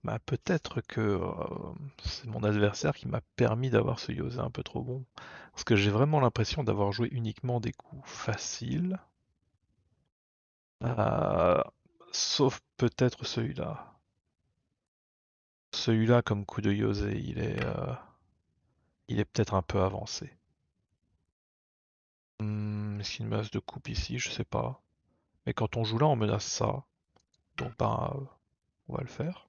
Bah peut-être que c'est mon adversaire qui m'a permis d'avoir ce Yosé un peu trop bon. Parce que j'ai vraiment l'impression d'avoir joué uniquement des coups faciles. Euh, Sauf peut-être celui-là. Celui-là, comme coup de Yosé, il est peut-être un peu avancé. Est-ce qu'il y a une menace de coupe ici? Je sais pas. Mais quand on joue là, on menace ça. Donc bah, on va le faire.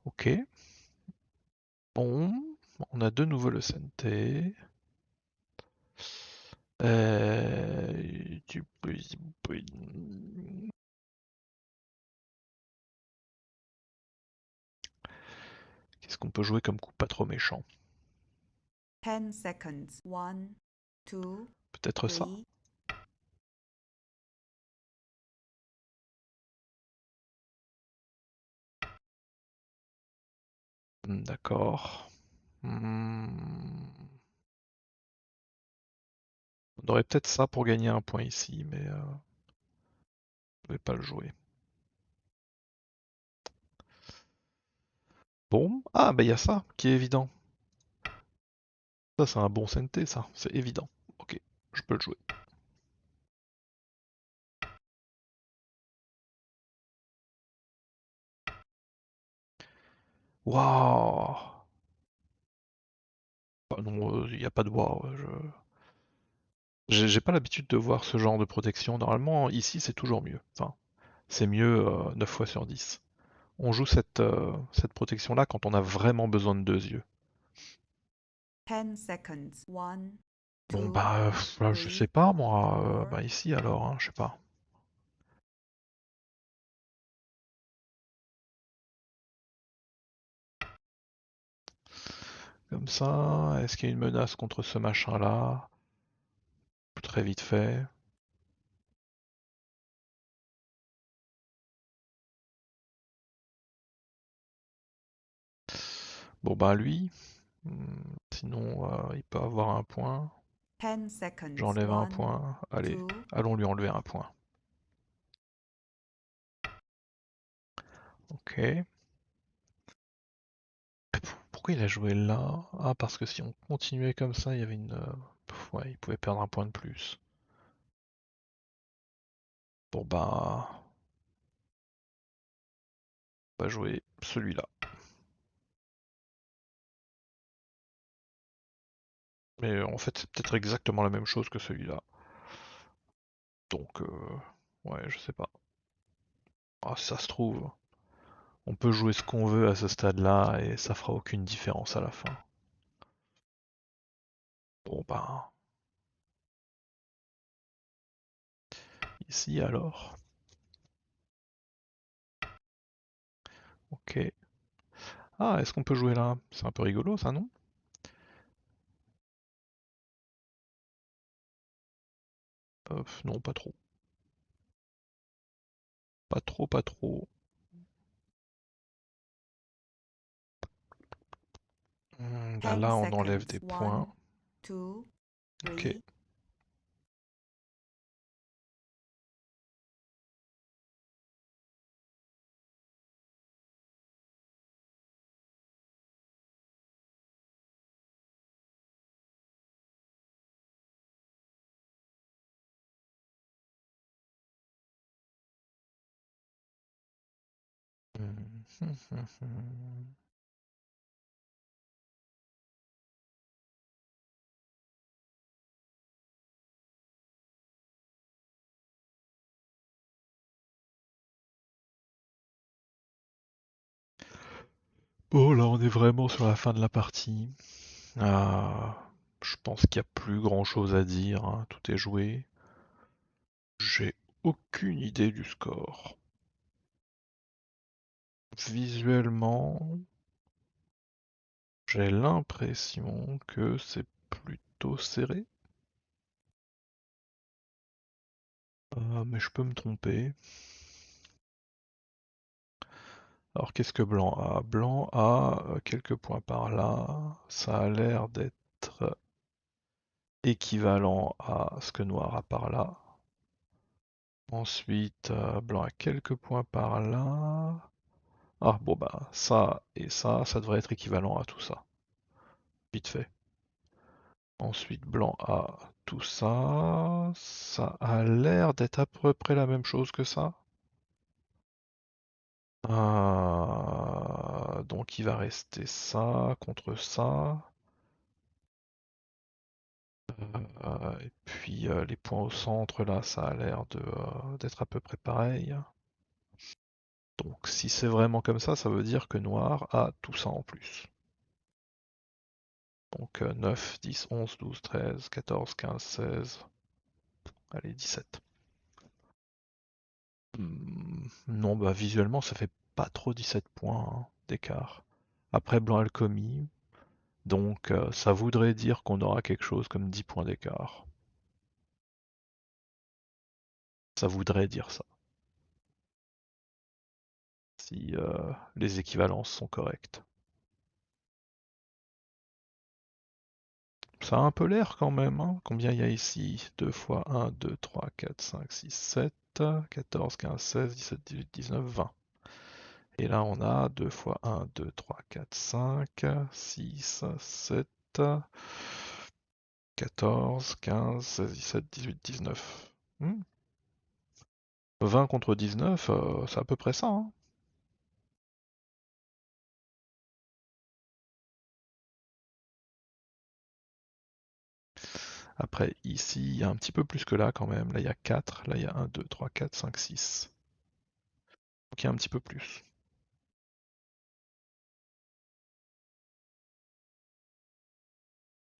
Ok. Bon, on a de nouveau le CNT. Tu peux... Qu'est-ce qu'on peut jouer comme coup pas trop méchant? 10 seconds. 1, 2, Peut-être ça. 3. D'accord. Hmm. On aurait peut-être ça pour gagner un point ici, mais je vais pas le jouer. Bon, ah bah il y a ça qui est évident. Ça c'est un bon CNT ça, c'est évident. Ok, je peux le jouer. Waouh! Bah non, il n'y a pas de waouh. J'ai pas l'habitude de voir ce genre de protection. Normalement, ici c'est toujours mieux. Enfin, c'est mieux 9 fois sur 10. On joue cette protection-là quand on a vraiment besoin de deux yeux. 10 seconds. 1, Bon 2, bah, là, je 3, sais pas moi, 4. bah ici alors, hein, je sais pas. Comme ça, est-ce qu'il y a une menace contre ce machin-là? Très vite fait. Bon bah lui, sinon il peut avoir un point. 10 seconds. J'enlève un 1, point. Allez, 2. allons lui enlever un point. Ok. Pourquoi il a joué là? Ah, parce que si on continuait comme ça, il y avait une... ouais, il pouvait perdre un point de plus. Bon bah... On va jouer celui-là. Mais en fait, c'est peut-être exactement la même chose que celui-là. Donc, ouais, je sais pas. Ah, si ça se trouve, on peut jouer ce qu'on veut à ce stade-là et ça fera aucune différence à la fin. Bon bah... Ici alors. Ok. Ah, est-ce qu'on peut jouer là? C'est un peu rigolo ça, non? Non, pas trop. Pas trop, pas trop. Bah 10 là, on enlève seconds. des points. 1, 2, Ok. 3. Bon, là, on est vraiment sur la fin de la partie. Ah, je pense qu'il n'y a plus grand-chose à dire, hein. Tout est joué. J'ai aucune idée du score. Visuellement, j'ai l'impression que c'est plutôt serré. Mais je peux me tromper. Alors qu'est-ce que blanc a? Blanc a quelques points par là. Ça a l'air d'être équivalent à ce que noir a par là. Ensuite, blanc a quelques points par là. Ah bon bah ça et ça devrait être équivalent à tout ça. Vite fait. Ensuite, blanc a tout ça. Ça a l'air d'être à peu près la même chose que ça. Donc il va rester ça contre ça. Et puis les points au centre là, ça a l'air d'être à peu près pareil. Donc si c'est vraiment comme ça veut dire que noir a tout ça en plus. Donc 9, 10, 11, 12, 13, 14, 15, 16, allez 17. Non, bah visuellement ça fait pas trop 17 points hein, d'écart. Après blanc a le commis, donc ça voudrait dire qu'on aura quelque chose comme 10 points d'écart. Ça voudrait dire ça, si les équivalences sont correctes. Ça a un peu l'air quand même, hein. Combien il y a ici? 2 fois 1, 2, 3, 4, 5, 6, 7, 14, 15, 16, 17, 18, 19, 20. Et là on a 2 fois 1, 2, 3, 4, 5, 6, 7, 14, 15, 16, 17, 18, 19. 20 contre 19, c'est à peu près ça, hein. Après, ici, il y a un petit peu plus que là quand même. Là, il y a 4. Là, il y a 1, 2, 3, 4, 5, 6. Donc, il y a un petit peu plus.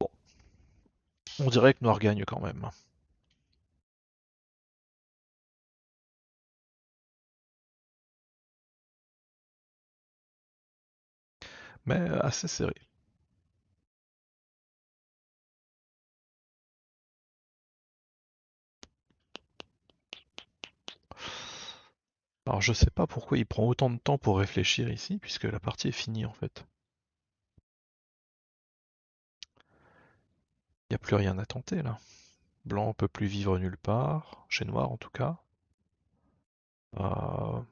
Bon, on dirait que Noir gagne quand même. Mais assez serré. Alors, je sais pas pourquoi il prend autant de temps pour réfléchir ici, puisque la partie est finie en fait. Il n'y a plus rien à tenter là. Blanc peut plus vivre nulle part, chez Noir en tout cas. Peut-être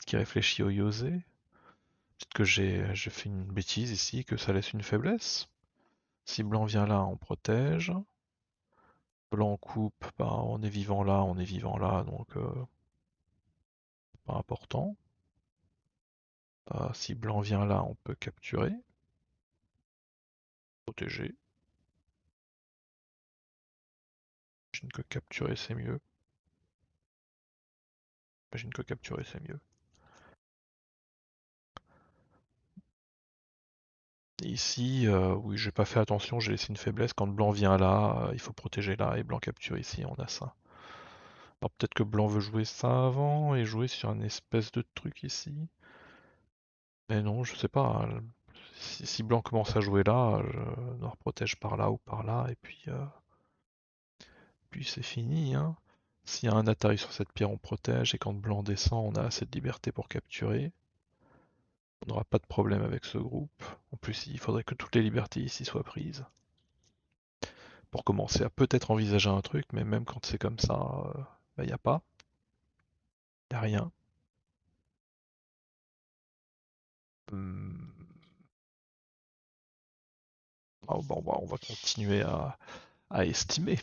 qu'il réfléchit au Yosé. Peut-être que j'ai fait une bêtise ici, que ça laisse une faiblesse. Si Blanc vient là, on protège. Blanc coupe, bah, on est vivant là, on est vivant là, donc pas important. Si Blanc vient là, on peut capturer. Protéger. J'imagine que capturer c'est mieux. J'imagine que capturer c'est mieux. Et ici, oui, j'ai pas fait attention, j'ai laissé une faiblesse. Quand Blanc vient là, il faut protéger là, et Blanc capture ici, on a ça. Alors peut-être que Blanc veut jouer ça avant et jouer sur un espèce de truc ici. Mais non, je sais pas, hein. Si Blanc commence à jouer là, Noir protège par là ou par là, et puis c'est fini, hein. S'il y a un atterri sur cette pierre, on protège, et quand Blanc descend, on a assez de liberté pour capturer. On n'aura pas de problème avec ce groupe. En plus, il faudrait que toutes les libertés ici soient prises. Pour commencer à peut-être envisager un truc, mais même quand c'est comme ça, bah, y a pas. Y a rien. Hmm. Ah, bon, bah, on va continuer à estimer.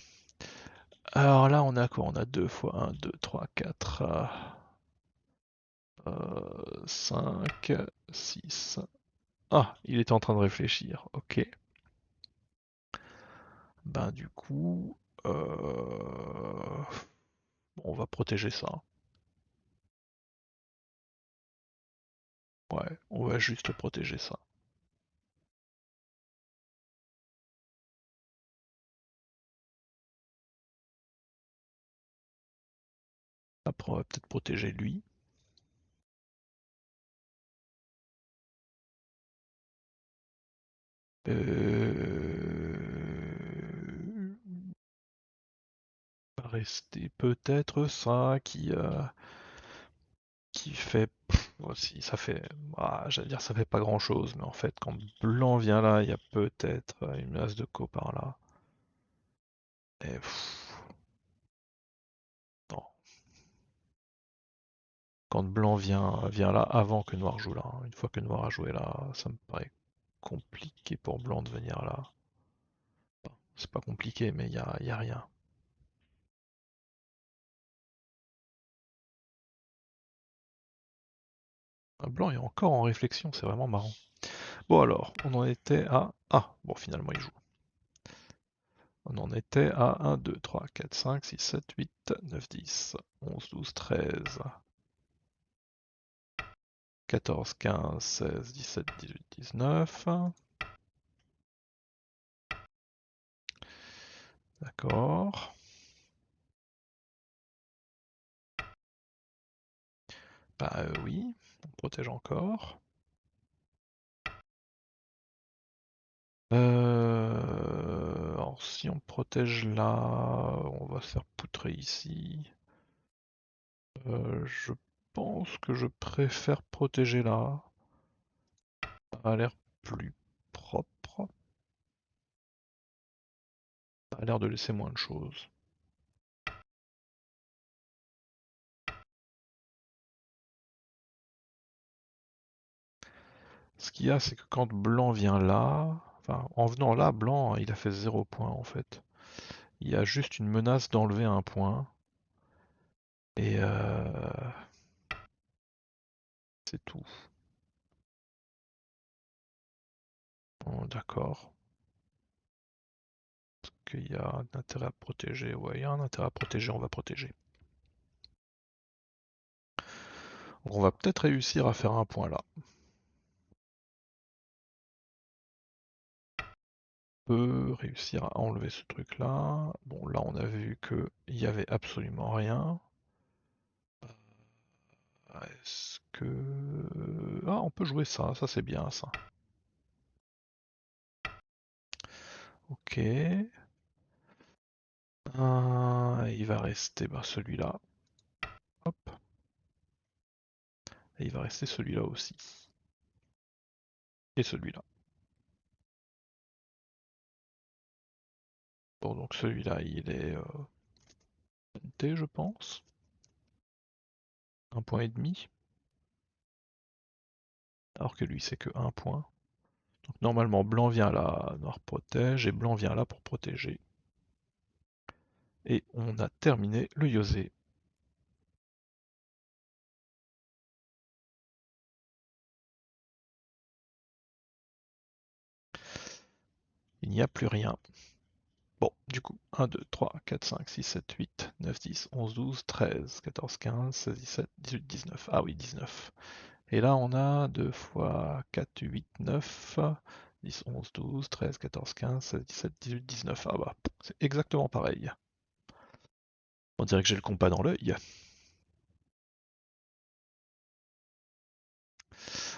Alors là, on a quoi? On a 2 fois 1, 2, 3, 4, 5, 6. Ah, il était en train de réfléchir. Ok. Ben du coup, on va protéger ça. Ouais, on va juste protéger ça. Après, on va peut-être protéger lui. Va rester peut-être ça qui fait aussi, ça fait, j'allais dire ça fait pas grand-chose, mais en fait quand blanc vient là, il y a peut-être une as de co par là. Et non. Quand blanc vient là avant que noir joue là, hein. Une fois que noir a joué là, ça me paraît compliqué pour blanc de venir là. Enfin, c'est pas compliqué, mais y a rien. Blanc est encore en réflexion, c'est vraiment marrant. Bon alors, on en était à... Ah, bon finalement il joue. On en était à 1, 2, 3, 4, 5, 6, 7, 8, 9, 10, 11, 12, 13, 14, 15, 16, 17, 18, 19. D'accord. Bah oui, on protège encore. Alors si on protège là, on va se faire poutrer ici. Je pense que je préfère protéger là. Ça a l'air plus propre. Ça a l'air de laisser moins de choses. Ce qu'il y a, c'est que quand blanc vient là, enfin en venant là, blanc il a fait 0 point en fait. Il y a juste une menace d'enlever un point. Et c'est tout. Oh, d'accord. Est-ce qu'il y a un intérêt à protéger? Ouais, il y a un intérêt à protéger, on va protéger. Donc on va peut-être réussir à faire un point là. On peut réussir à enlever ce truc là. Bon là on a vu qu'il y avait absolument rien. Est-ce que... Ah, on peut jouer ça c'est bien ça. Ok. Il va rester celui-là. Hop. Et il va rester celui-là aussi. Et celui-là. Bon, donc celui-là, il est T, je pense. Un point et demi. Alors que lui, c'est que un point. Donc normalement, blanc vient là, noir protège, et blanc vient là pour protéger. Et on a terminé le Yosé. Il n'y a plus rien. Bon, du coup, 1, 2, 3, 4, 5, 6, 7, 8, 9, 10, 11, 12, 13, 14, 15, 16, 17, 18, 19. Ah oui, 19. Et là, on a 2 fois 4, 8, 9, 10, 11, 12, 13, 14, 15, 16, 17, 18, 19. Ah bah, c'est exactement pareil. On dirait que j'ai le compas dans l'œil.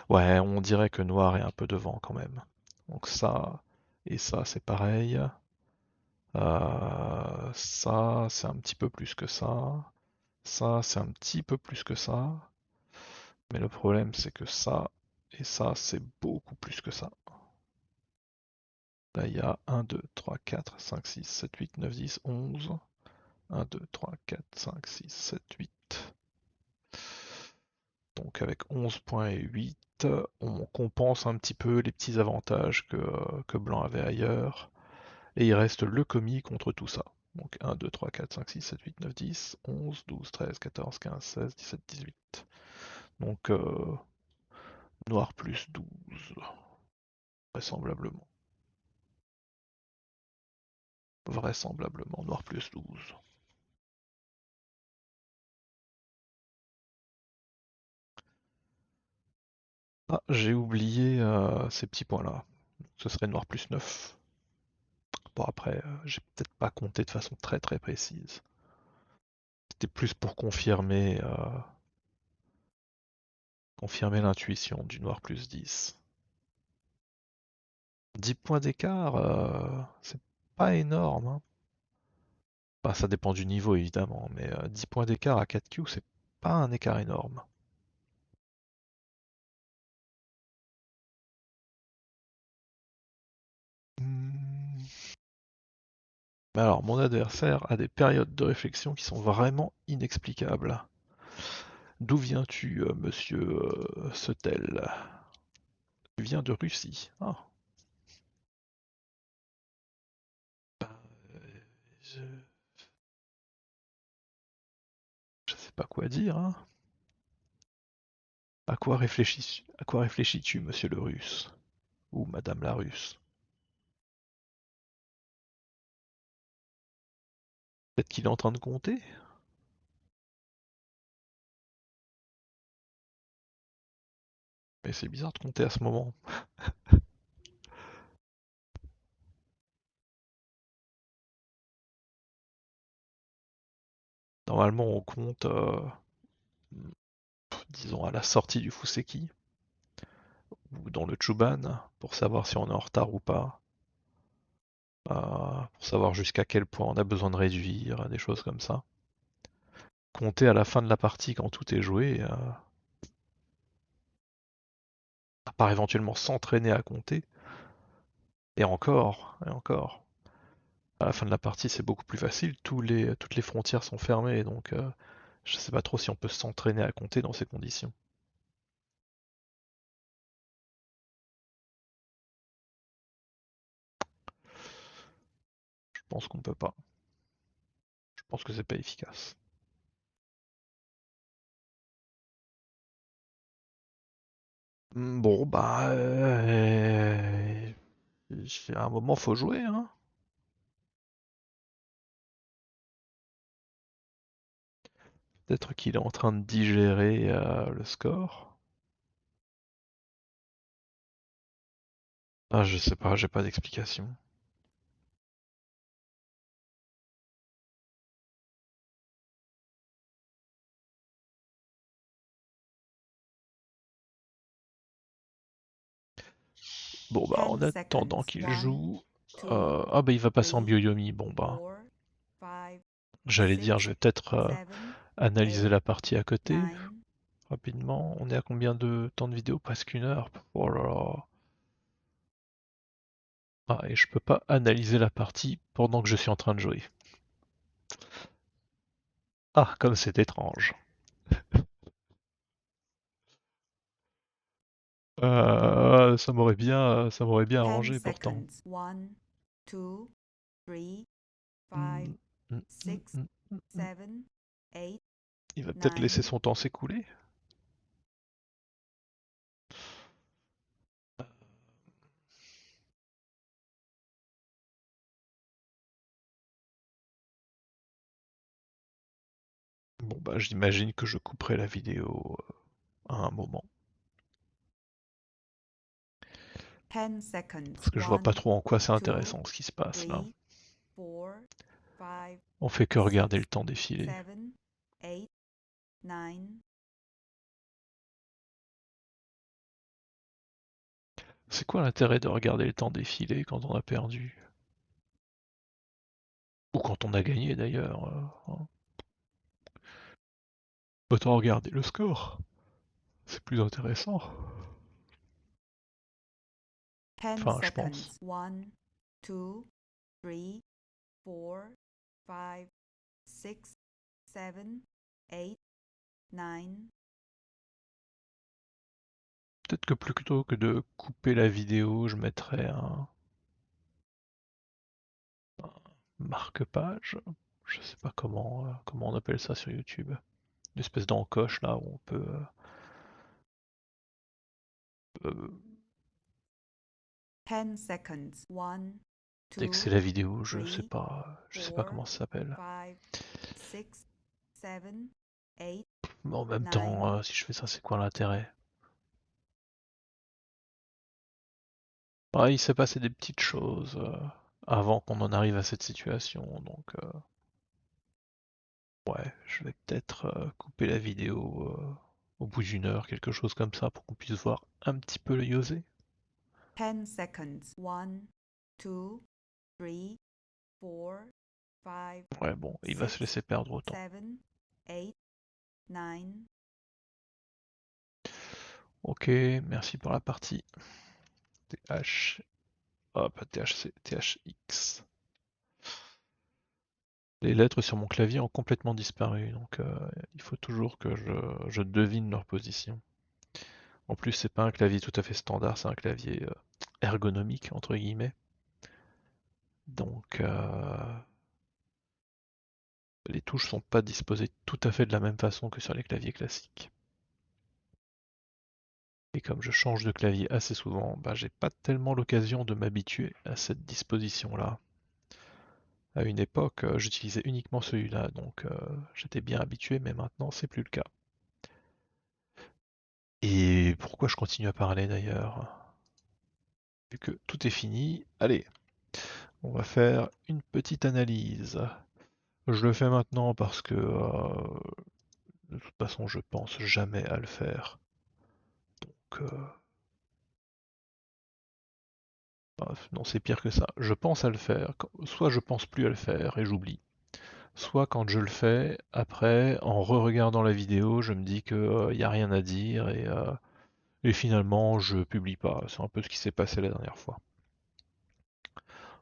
Ouais, on dirait que noir est un peu devant quand même. Donc ça et ça, c'est pareil. Ça, c'est un petit peu plus que ça. Ça, c'est un petit peu plus que ça. Mais le problème, c'est que ça et ça, c'est beaucoup plus que ça. Là, il y a 1, 2, 3, 4, 5, 6, 7, 8, 9, 10, 11. 1, 2, 3, 4, 5, 6, 7, 8. Donc avec 11 points et 8, on compense un petit peu les petits avantages que Blanc avait ailleurs. Et il reste le commis contre tout ça. Donc 1, 2, 3, 4, 5, 6, 7, 8, 9, 10, 11, 12, 13, 14, 15, 16, 17, 18. Donc noir plus 12, vraisemblablement. Vraisemblablement, noir plus 12. Ah, j'ai oublié ces petits points-là. Ce serait noir plus 9. Bon après, j'ai peut-être pas compté de façon très très précise. C'était plus pour confirmer l'intuition du noir plus 10. 10 points d'écart, c'est pas énorme, hein. Bah, ça dépend du niveau évidemment, mais 10 points d'écart à 4Q, c'est pas un écart énorme. Hmm. Alors, mon adversaire a des périodes de réflexion qui sont vraiment inexplicables. D'où viens-tu, monsieur Seutel? Tu viens de Russie. Ah, bah, je... je sais pas quoi dire, hein. À quoi réfléchis-tu, monsieur le Russe? Ou madame la Russe? Peut-être qu'il est en train de compter? Mais c'est bizarre de compter à ce moment. Normalement, on compte, disons, à la sortie du Fuseki, ou dans le Chuban, pour savoir si on est en retard ou pas, pour savoir jusqu'à quel point on a besoin de réduire, des choses comme ça. Compter à la fin de la partie quand tout est joué, à part éventuellement s'entraîner à compter, et encore. À la fin de la partie, c'est beaucoup plus facile, toutes les frontières sont fermées, donc je sais pas trop si on peut s'entraîner à compter dans ces conditions. Je pense qu'on peut pas. Je pense que c'est pas efficace. Bon, bah, à un moment, faut jouer, hein. Peut-être qu'il est en train de digérer le score. Ah, je sais pas, j'ai pas d'explication. Bon, bah, en 10 attendant seconds. qu'il 1, joue... 2, ah, bah, il va passer en 3, Byoyomi. Bon, bah, 4, 5, j'allais dire, 6, je vais peut-être 7, analyser 8, la partie à côté, 9. rapidement. On est à combien de temps de vidéo? Presque 1 heure. Oh là là. Ah, et je peux pas analyser la partie pendant que je suis en train de jouer. Ah, comme c'est étrange. Ça m'aurait bien 10 arrangé pourtant. seconds. 1, 2, 3, 5, Hmm, hmm, hmm, 6, hmm, hmm, hmm. 7, 8, Il va peut-être 9. laisser son temps s'écouler. Bon bah j'imagine que je couperai la vidéo à un moment. 10 seconds. Parce que je vois pas 1, trop en quoi c'est 2, intéressant ce qui se passe là. 3, 4, 5, On fait que 6, regarder le temps défiler. 7, 8, 9. C'est quoi l'intérêt de regarder le temps défiler quand on a perdu? Ou quand on a gagné d'ailleurs, hein. Autant regarder le score. C'est plus intéressant. 10 Enfin, je pense. seconds. 1, 2, 3, 4, 5, 6, 7, 8, 9. Peut-être que plutôt que de couper la vidéo, je mettrais un marque-page. Je sais pas comment on appelle ça sur YouTube. Une espèce d'encoche là où on peut euh, 10 seconds. 1, indexer 2, la vidéo. three, Je sais pas 4, comment ça s'appelle. 5, 6, 7, 8, Mais en même 9. temps, si je fais ça, c'est quoi l'intérêt? Ah, il s'est passé des petites choses avant qu'on en arrive à cette situation, donc ouais, je vais peut-être couper la vidéo au bout d'1 heure, quelque chose comme ça, pour qu'on puisse voir un petit peu le Yosé. 10 seconds. 1, 2, 3, 4, 5, Ouais, bon, il va se 6, laisser perdre autant. 7, 8, 9. Ok, merci pour la partie. TH, oh, pas THC, THX. Les lettres sur mon clavier ont complètement disparu, donc il faut toujours que je devine leur position. En plus, c'est pas un clavier tout à fait standard, c'est un clavier ergonomique, entre guillemets. Donc, les touches sont pas disposées tout à fait de la même façon que sur les claviers classiques. Et comme je change de clavier assez souvent, bah, j'ai pas tellement l'occasion de m'habituer à cette disposition-là. À une époque, j'utilisais uniquement celui-là, donc j'étais bien habitué, mais maintenant c'est plus le cas. Et pourquoi je continue à parler d'ailleurs? Vu que tout est fini, allez, on va faire une petite analyse. Je le fais maintenant parce que de toute façon je pense jamais à le faire. Donc, non, c'est pire que ça. Je pense à le faire. Soit je pense plus à le faire et j'oublie. Soit quand je le fais, après, en re-regardant la vidéo, je me dis que y a rien à dire et finalement je publie pas. C'est un peu ce qui s'est passé la dernière fois.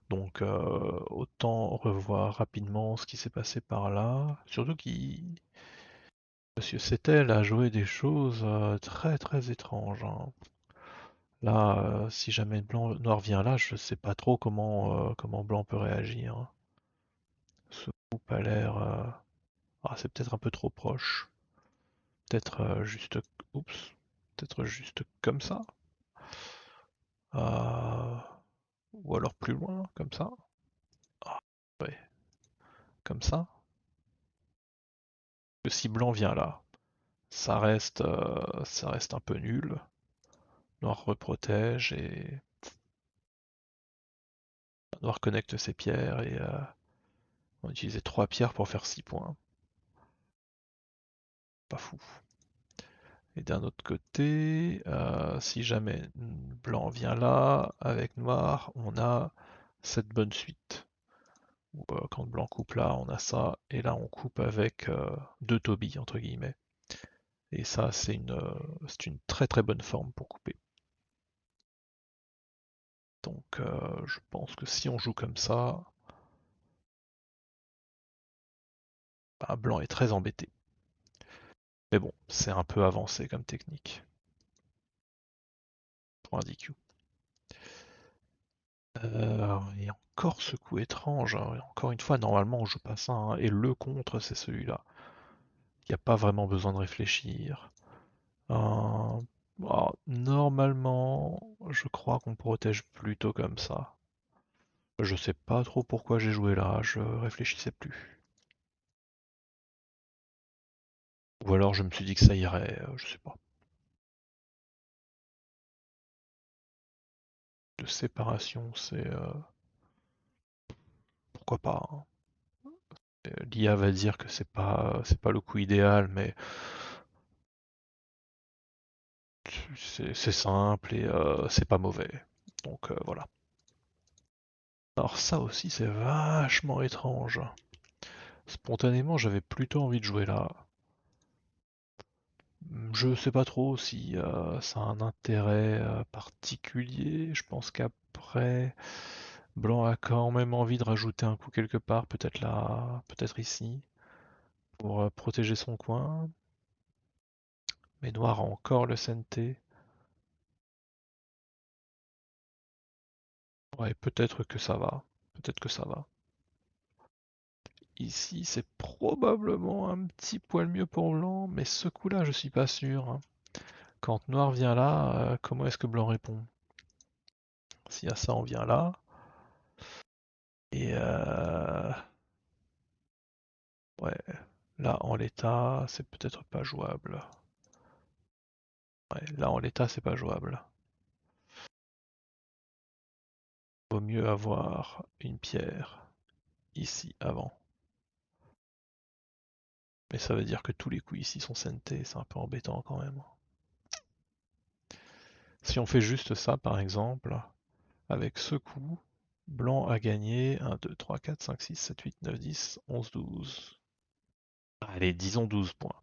Donc autant revoir rapidement ce qui s'est passé par là. Surtout qu'il Monsieur Settel a joué des choses très très étranges, hein. Là, si jamais Blanc Noir vient là, je sais pas trop comment Blanc peut réagir, hein. Ce groupe a l'air. Ah, c'est peut-être un peu trop proche. Peut-être juste. Oups. Peut-être juste comme ça. Euh, Ou alors plus loin, comme ça. Ah, ouais, comme ça. Que si Blanc vient là, ça reste un peu nul. Noir reprotège et Noir connecte ses pierres et on utilisait 3 pierres pour faire 6 points. Pas fou. Et d'un autre côté, si jamais Blanc vient là, avec Noir, on a cette bonne suite. Quand Blanc coupe là, on a ça, et là on coupe avec 2 Toby, entre guillemets. Et ça, c'est une très très bonne forme pour couper. Donc je pense que si on joue comme ça, bah, Blanc est très embêté. Mais bon, c'est un peu avancé comme technique pour un DQ. Et encore ce coup étrange, hein. Encore une fois, normalement on joue pas ça, hein. Et le contre, c'est celui-là. Il n'y a pas vraiment besoin de réfléchir. Normalement, je crois qu'on protège plutôt comme ça. Je sais pas trop pourquoi j'ai joué là, je réfléchissais plus. Ou alors je me suis dit que ça irait, je sais pas. De séparation, c'est pourquoi pas, hein. L'IA va dire que c'est pas le coup idéal, mais c'est simple et c'est pas mauvais. Donc voilà. Alors ça aussi c'est vachement étrange. Spontanément j'avais plutôt envie de jouer là. Je sais pas trop si ça a un intérêt particulier. Je pense qu'après, Blanc a quand même envie de rajouter un coup quelque part, peut-être là, peut-être ici, pour protéger son coin. Mais Noir a encore le Senté. Ouais, peut-être que ça va. Peut-être que ça va. Ici, c'est probablement un petit poil mieux pour Blanc, mais ce coup-là, je suis pas sûr, hein. Quand Noir vient là, comment est-ce que Blanc répond? S'il y a ça, on vient là. Et ouais, là en l'état, c'est peut-être pas jouable. Ouais, là en l'état, c'est pas jouable. Vaut mieux avoir une pierre ici avant. Mais ça veut dire que tous les coups ici sont sentés, c'est un peu embêtant quand même. Si on fait juste ça par exemple, avec ce coup, Blanc a gagné 1, 2, 3, 4, 5, 6, 7, 8, 9, 10, 11, 12. Allez, disons 12 points.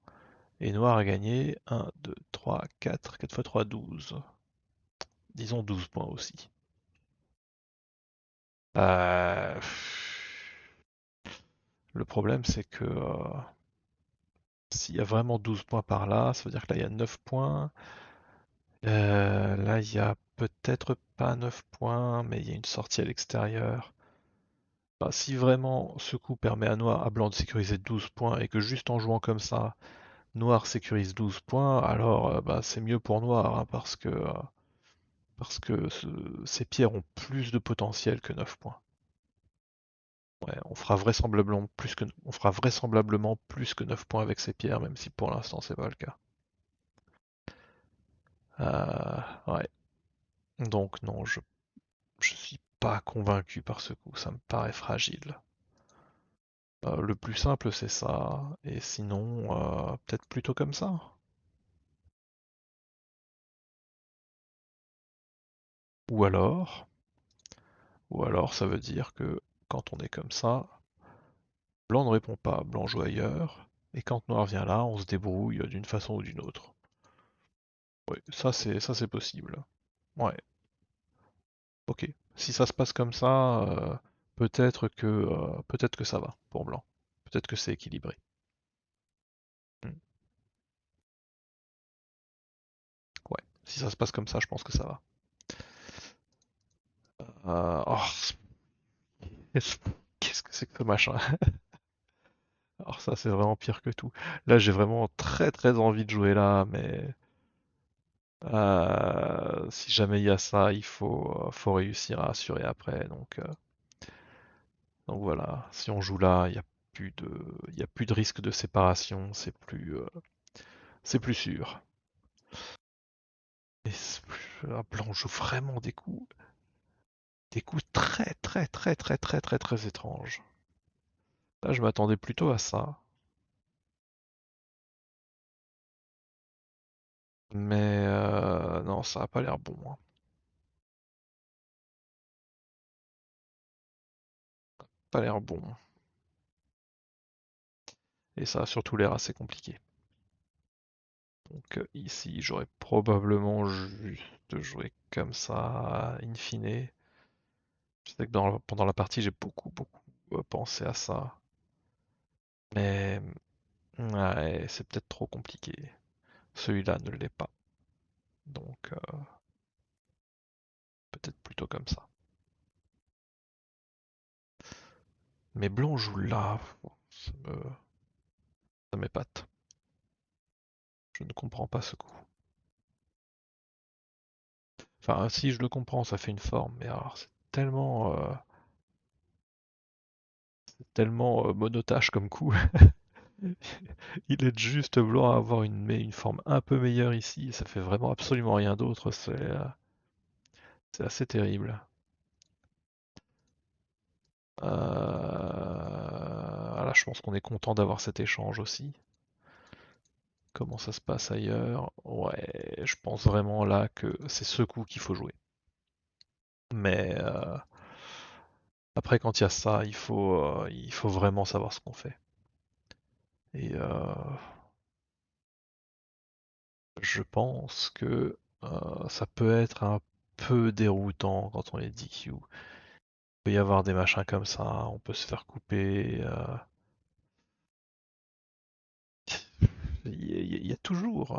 Et Noir a gagné 1, 2, 3, 4, 4 fois 3, 12. Disons 12 points aussi. Euh, Le problème, c'est que s'il y a vraiment 12 points par là, ça veut dire que là, il y a 9 points. Là, il y a peut-être pas 9 points, mais il y a une sortie à l'extérieur. Bah, si vraiment ce coup permet à Blanc de sécuriser 12 points et que juste en jouant comme ça, Noir sécurise 12 points, alors bah, c'est mieux pour Noir, hein, parce que ces pierres ont plus de potentiel que 9 points. Ouais, on fera vraisemblablement plus que 9 points avec ces pierres, même si pour l'instant c'est pas le cas. Ouais. Donc non, je suis pas convaincu par ce coup, ça me paraît fragile. Le plus simple c'est ça, et sinon peut-être plutôt comme ça. Ou alors, ou alors ça veut dire que quand on est comme ça, blanc ne répond pas, blanc joue ailleurs, et quand noir vient là, on se débrouille d'une façon ou d'une autre. Oui, ça c'est possible. Ouais, ok. Si ça se passe comme ça, peut-être que ça va pour blanc. Peut-être que c'est équilibré. Hmm. Ouais, si ça se passe comme ça, je pense que ça va. Oh, qu'est-ce que c'est que ce machin? Alors ça, c'est vraiment pire que tout. Là, j'ai vraiment très très envie de jouer là, mais si jamais il y a ça, faut réussir à assurer après. Donc voilà, si on joue là, il y a plus de risque de séparation, c'est plus sûr. Et Blanc joue vraiment des coups très très très très très très très étranges. Là, je m'attendais plutôt à ça, mais non, ça a pas l'air bon, hein. Pas l'air bon. Et ça a surtout l'air assez compliqué. Donc ici, j'aurais probablement juste joué comme ça, in fine. Je sais que pendant la partie, j'ai beaucoup pensé à ça. Mais ouais, c'est peut-être trop compliqué. Celui-là ne l'est pas. Donc peut-être plutôt comme ça. Mais blanc joue là, ça m'épate. Je ne comprends pas ce coup. Enfin, si je le comprends, ça fait une forme, mais alors c'est tellement monotache comme coup. Il est juste blanc à avoir une forme un peu meilleure ici, ça fait vraiment absolument rien d'autre, c'est assez terrible. Là, je pense qu'on est content d'avoir cet échange aussi. Comment ça se passe ailleurs? Ouais, je pense vraiment là que c'est ce coup qu'il faut jouer. Mais après, quand il y a ça, il faut vraiment savoir ce qu'on fait. Et je pense que ça peut être un peu déroutant quand on est DQ. Il peut y avoir des machins comme ça, on peut se faire couper. Il y a toujours,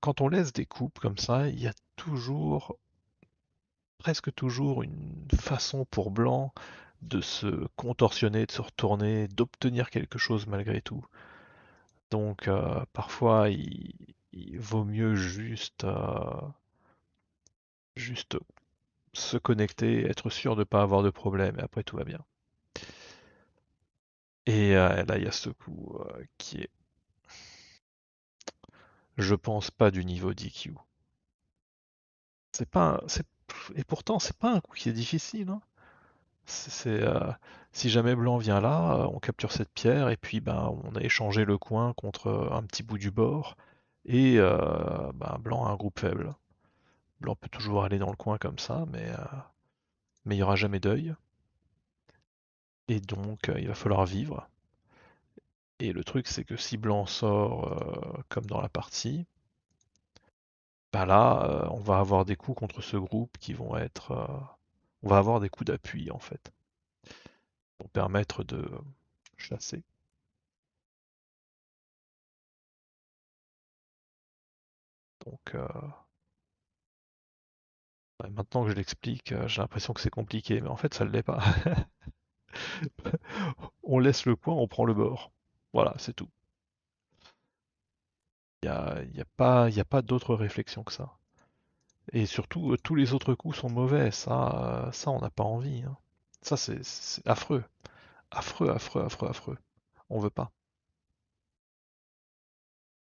quand on laisse des coupes comme ça, il y a toujours, presque toujours une façon pour Blanc de se contorsionner, de se retourner, d'obtenir quelque chose malgré tout. Donc parfois il vaut mieux juste se connecter, être sûr de ne pas avoir de problème, et après tout va bien. Et là il y a ce coup qui est, je pense, pas du niveau DQ. C'est pas, c'est, et pourtant c'est pas un coup qui est difficile, hein. Si jamais blanc vient là, on capture cette pierre et puis ben on a échangé le coin contre un petit bout du bord et ben, blanc a un groupe faible. Blanc peut toujours aller dans le coin comme ça, mais il n'y aura jamais d'œil et donc il va falloir vivre. Et le truc c'est que si blanc sort comme dans la partie, bah là on va avoir des coups contre ce groupe qui vont être, on va avoir des coups d'appui en fait, pour permettre de chasser. Donc ouais, maintenant que je l'explique, j'ai l'impression que c'est compliqué, mais en fait ça ne l'est pas. On laisse le coin, on prend le bord. Voilà, c'est tout. Il y a pas d'autre réflexion que ça. Et surtout, tous les autres coups sont mauvais, ça on n'a pas envie, hein. Ça, c'est affreux. Affreux, affreux, affreux, affreux. On veut pas.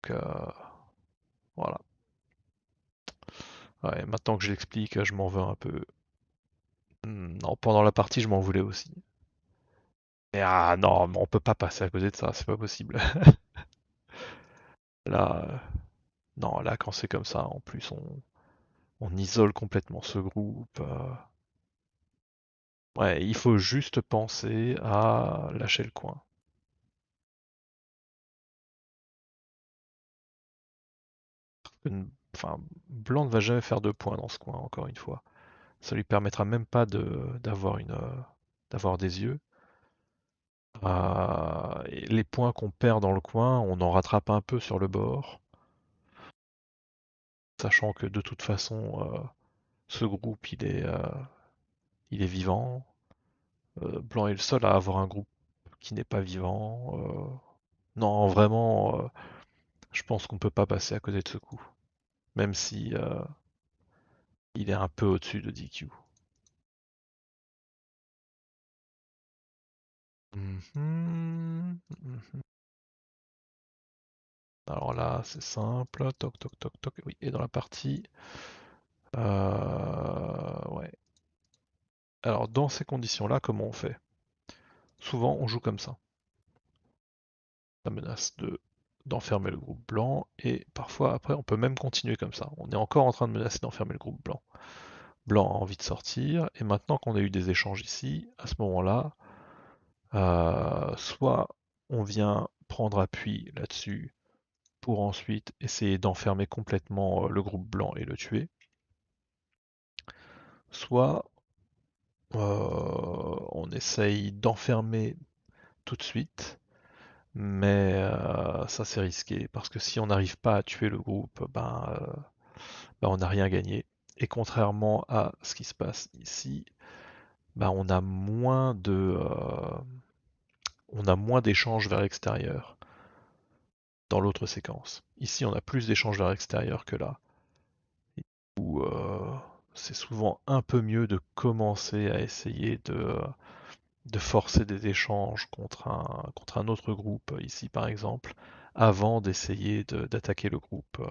Donc, voilà. Ouais, maintenant que je l'explique, je m'en veux un peu. Non, pendant la partie, je m'en voulais aussi. Mais ah non, mais on peut pas passer à côté de ça, c'est pas possible. Là, non, là, quand c'est comme ça, en plus, on isole complètement ce groupe. Ouais, il faut juste penser à lâcher le coin. Enfin, Blanc ne va jamais faire 2 points dans ce coin, encore une fois. Ça lui permettra même pas d'avoir des yeux. Et les points qu'on perd dans le coin, on en rattrape un peu sur le bord, sachant que de toute façon, ce groupe, il est vivant. Blanc est le seul à avoir un groupe qui n'est pas vivant. Non, vraiment, je pense qu'on peut pas passer à côté de ce coup, même si il est un peu au-dessus de DQ. Mhm, mhm. Alors là, c'est simple. Toc, toc, toc, toc. Oui, et dans la partie. Ouais. Alors, dans ces conditions-là, comment on fait? Souvent, on joue comme ça. Ça menace d'enfermer le groupe blanc, et parfois, après, on peut même continuer comme ça. On est encore en train de menacer d'enfermer le groupe blanc. Blanc a envie de sortir, et maintenant qu'on a eu des échanges ici, à ce moment-là, soit on vient prendre appui là-dessus pour ensuite essayer d'enfermer complètement le groupe blanc et le tuer, soit on essaye d'enfermer tout de suite, mais ça c'est risqué parce que si on n'arrive pas à tuer le groupe, ben, on n'a rien gagné. Et contrairement à ce qui se passe ici, ben, on a moins d'échanges vers l'extérieur dans l'autre séquence. Ici, on a plus d'échanges vers l'extérieur que là, où c'est souvent un peu mieux de commencer à essayer de forcer des échanges contre un autre groupe, ici par exemple, avant d'essayer d'attaquer le groupe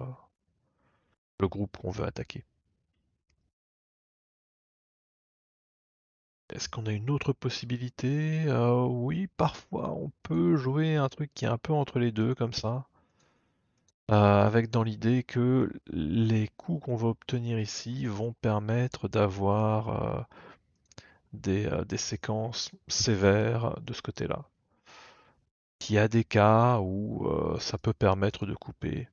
qu'on veut attaquer. Est-ce qu'on a une autre possibilité? Oui, parfois on peut jouer un truc qui est un peu entre les deux comme ça, avec dans l'idée que les coups qu'on va obtenir ici vont permettre d'avoir des séquences sévères de ce côté-là. Il y a des cas où ça peut permettre de couper.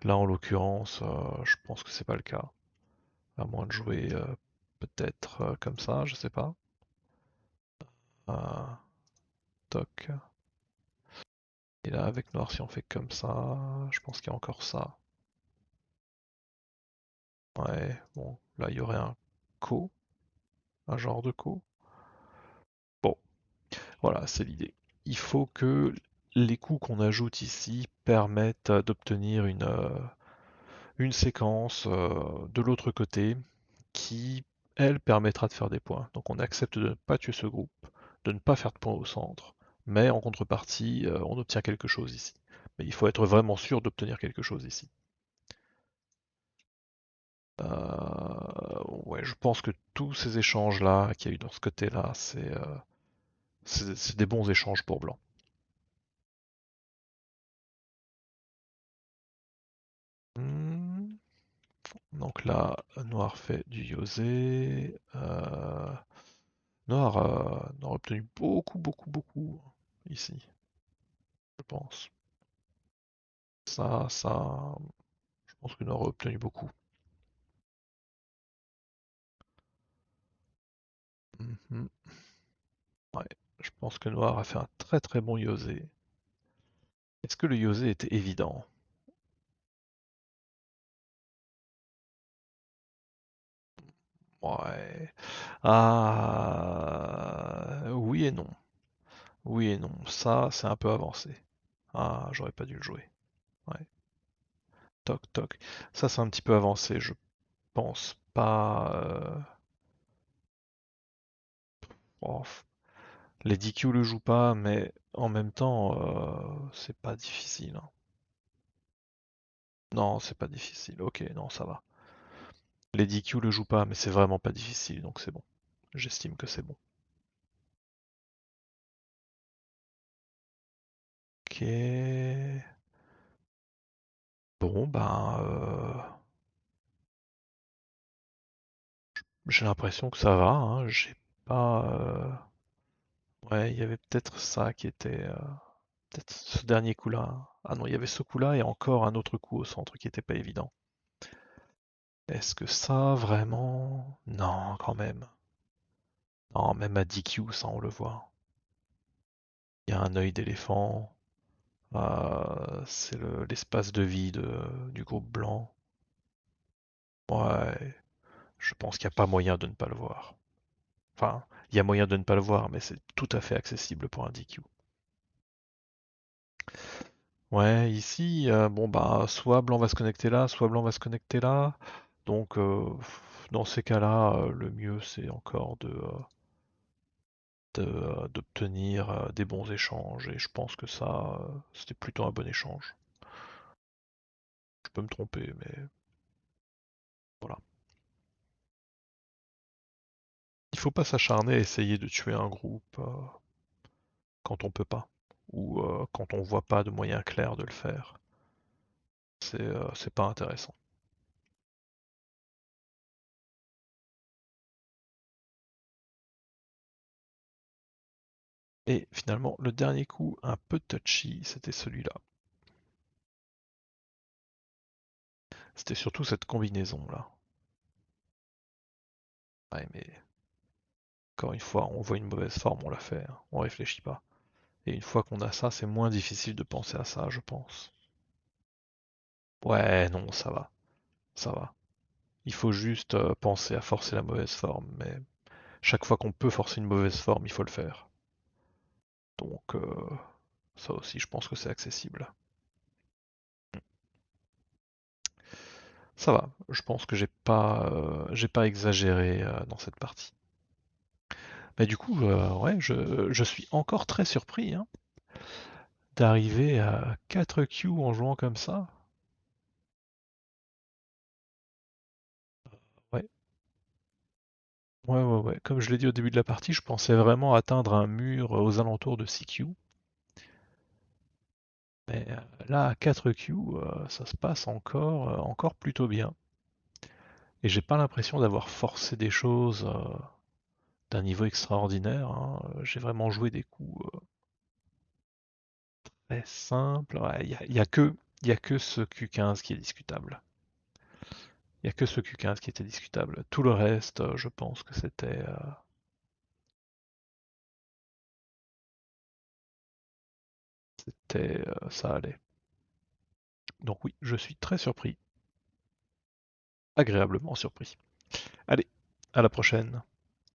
Là, en l'occurrence, je pense que c'est pas le cas. À moins de jouer peut-être comme ça, je sais pas. Euh, Toc. Et là, avec noir, si on fait comme ça, je pense qu'il y a encore ça. Ouais, bon, là, il y aurait un co, un genre de co. Bon, voilà, c'est l'idée. Il faut que les coups qu'on ajoute ici permettent d'obtenir une séquence de l'autre côté qui, elle, permettra de faire des points. Donc on accepte de ne pas tuer ce groupe, de ne pas faire de points au centre, mais en contrepartie, on obtient quelque chose ici. Mais il faut être vraiment sûr d'obtenir quelque chose ici. Ouais, je pense que tous ces échanges-là qu'il y a eu dans ce côté-là, c'est des bons échanges pour Blanc. Hmm. Donc là, Noir fait du Yosé. Noir a obtenu beaucoup, beaucoup, beaucoup ici, je pense. Je pense que Noir a obtenu beaucoup. Mhm. Ouais, je pense que Noir a fait un très très bon Yosé. Est-ce que le Yosé était évident? Ouais. Ah, oui et non. Oui et non. Ça, c'est un peu avancé. Ah, j'aurais pas dû le jouer. Ouais. Toc toc. Ça, c'est un petit peu avancé. Je pense pas. Oh, les DQ le jouent pas, mais en même temps, c'est pas difficile, hein. Non, c'est pas difficile. Ok, non, ça va. Les DQ le jouent pas, mais c'est vraiment pas difficile, donc c'est bon. J'estime que c'est bon. Ok. Bon, ben, j'ai l'impression que ça va, hein. J'ai pas. Ouais, il y avait peut-être ça qui était. Peut-être ce dernier coup-là. Ah non, il y avait ce coup-là et encore un autre coup au centre qui était pas évident. Est-ce que ça, vraiment? Non, quand même. Non, même à DQ, ça, on le voit. Il y a un œil d'éléphant. C'est l'espace de vie du groupe blanc. Ouais, je pense qu'il n'y a pas moyen de ne pas le voir. Enfin, il y a moyen de ne pas le voir, mais c'est tout à fait accessible pour un DQ. Ouais, ici, bon bah, soit blanc va se connecter là, soit blanc va se connecter là. Donc, dans ces cas-là, le mieux c'est encore d'obtenir des bons échanges. Et je pense que ça, c'était plutôt un bon échange. Je peux me tromper, mais voilà. Il faut pas s'acharner à essayer de tuer un groupe quand on peut pas, ou quand on voit pas de moyen clair de le faire. C'est pas intéressant. Et finalement, le dernier coup, un peu touchy, c'était celui-là. C'était surtout cette combinaison-là. Ouais, mais encore une fois, on voit une mauvaise forme, on la fait, hein, on réfléchit pas. Et une fois qu'on a ça, c'est moins difficile de penser à ça, je pense. Ouais, non, ça va, ça va. Il faut juste penser à forcer la mauvaise forme, mais chaque fois qu'on peut forcer une mauvaise forme, il faut le faire. Donc ça aussi, je pense que c'est accessible. Ça va, je pense que j'ai pas exagéré dans cette partie. Mais du coup, ouais, je suis encore très surpris hein, d'arriver à 4 Q en jouant comme ça. Ouais, ouais. Comme je l'ai dit au début de la partie, je pensais vraiment atteindre un mur aux alentours de 6 Q. Mais là, à 4 Q, ça se passe encore plutôt bien. Et j'ai pas l'impression d'avoir forcé des choses d'un niveau extraordinaire, hein. J'ai vraiment joué des coups très simples. Ouais, y a que ce Q15 qui est discutable. Il y a que ce Q15 qui était discutable. Tout le reste, je pense que ça allait. Donc oui, je suis très surpris, agréablement surpris. Allez, à la prochaine.